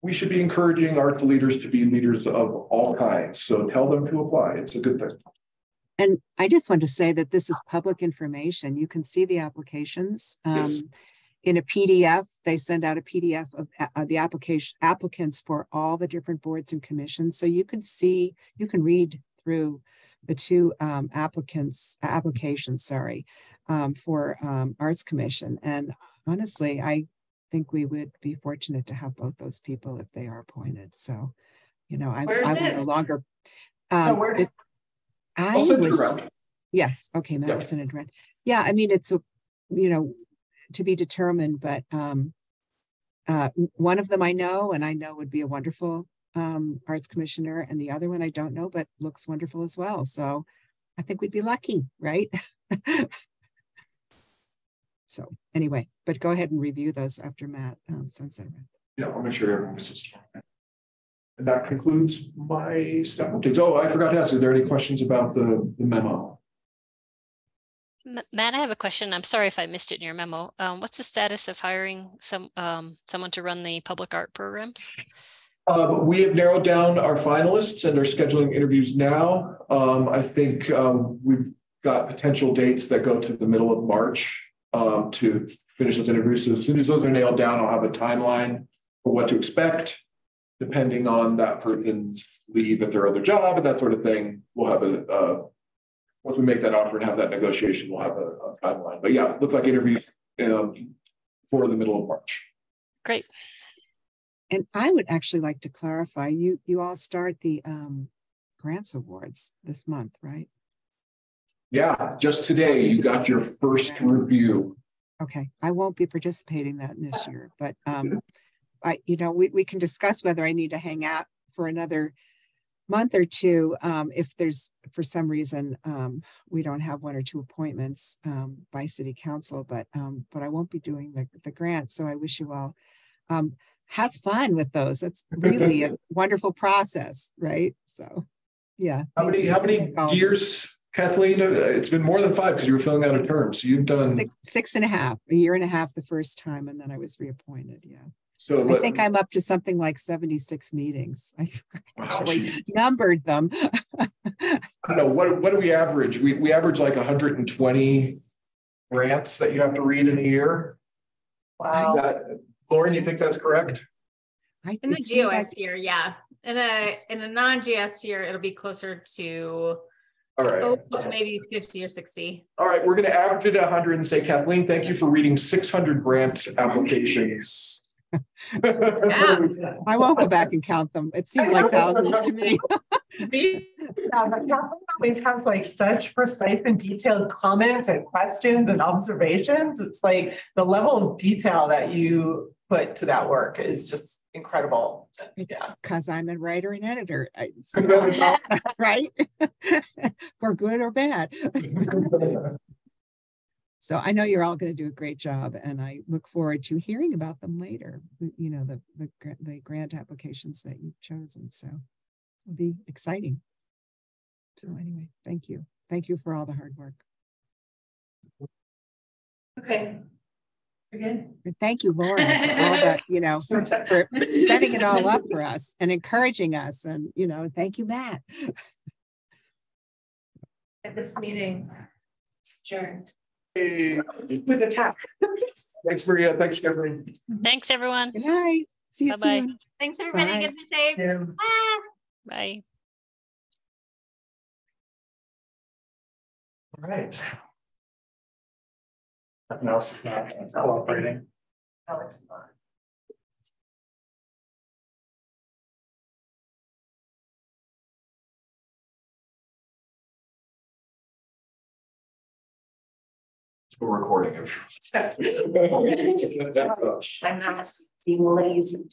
We should be encouraging arts leaders to be leaders of all kinds. So tell them to apply. It's a good thing. And I just want to say that this is public information. You can see the applications Yes. in a PDF. They send out a PDF of the applicants for all the different boards and commissions. So you can see, you can read through the 2 applications, for Arts Commission. And honestly, I think we would be fortunate to have both those people if they are appointed. So, you know, I will no longer. I'll send it around. Yes. Okay. Madison and Red. Yeah. I mean, it's to be determined, but one of them I know, and I know would be a wonderful arts commissioner, and the other one I don't know, but looks wonderful as well. So I think we'd be lucky, right? So anyway, but go ahead and review those after Matt sends them. Yeah, I'll make sure everyone gets this. And that concludes my staff updates. Oh, I forgot to ask, are there any questions about the memo? Matt, I have a question. I'm sorry if I missed it in your memo. What's the status of hiring someone to run the public art programs? We have narrowed down our finalists and are scheduling interviews now. I think we've got potential dates that go to the middle of March to finish those interviews. So as soon as those are nailed down, I'll have a timeline for what to expect. Depending on that person's leave at their other job and that sort of thing, we'll have once we make that offer and have that negotiation, we'll have a timeline. But yeah, look like interviews for the middle of March. Great. And I would actually like to clarify, you all start the grants awards this month, right? Yeah, just today you got your first review. Okay, I won't be participating this year, but we can discuss whether I need to hang out for another month or 2 if there's, for some reason, we don't have 1 or 2 appointments by city council, but I won't be doing the grant. So I wish you all have fun with those. That's really a wonderful process, right? So yeah. How many years, Kathleen? It's been more than 5 because you were filling out a term. So you've done 6.5, a year and a half the first time, and then I was reappointed. Yeah. So I think I'm up to something like 76 meetings. I actually geez. numbered them. I don't know, what do we average? We average like 120 grants that you have to read in a year. Wow. Lauren, you think that's correct? In the GOS year, yeah. In a non-GS year, it'll be closer to All right. Oh, maybe 50 or 60. All right, we're going to average it at 100 and say, Kathleen, thank you for reading 600 grant applications. Yeah. I won't go back and count them. It seemed like thousands to me. Catherine always has like such precise and detailed comments and questions and observations. It's like the level of detail that you put to that work is just incredible. Yeah, Because I'm a writer and editor, right? For good or bad. So I know you're all going to do a great job, and I look forward to hearing about them later. You know, the grant applications that you've chosen. So it'll be exciting. So anyway, thank you. Thank you for all the hard work. Okay. Again. And thank you, Laura, for all that, you know, for setting it all up for us and encouraging us. And, you know, thank you, Matt. At this meeting, it's adjourned. Hey. With a tap. Thanks, Maria. Thanks, Kathleen. Thanks, everyone. Good night. See you Bye-bye. soon. Thanks, everybody. Bye. Good day. Yeah. Bye. Bye. All right. Nothing else is not cooperating. No, it's not. We're recording it. I'm not being lazy.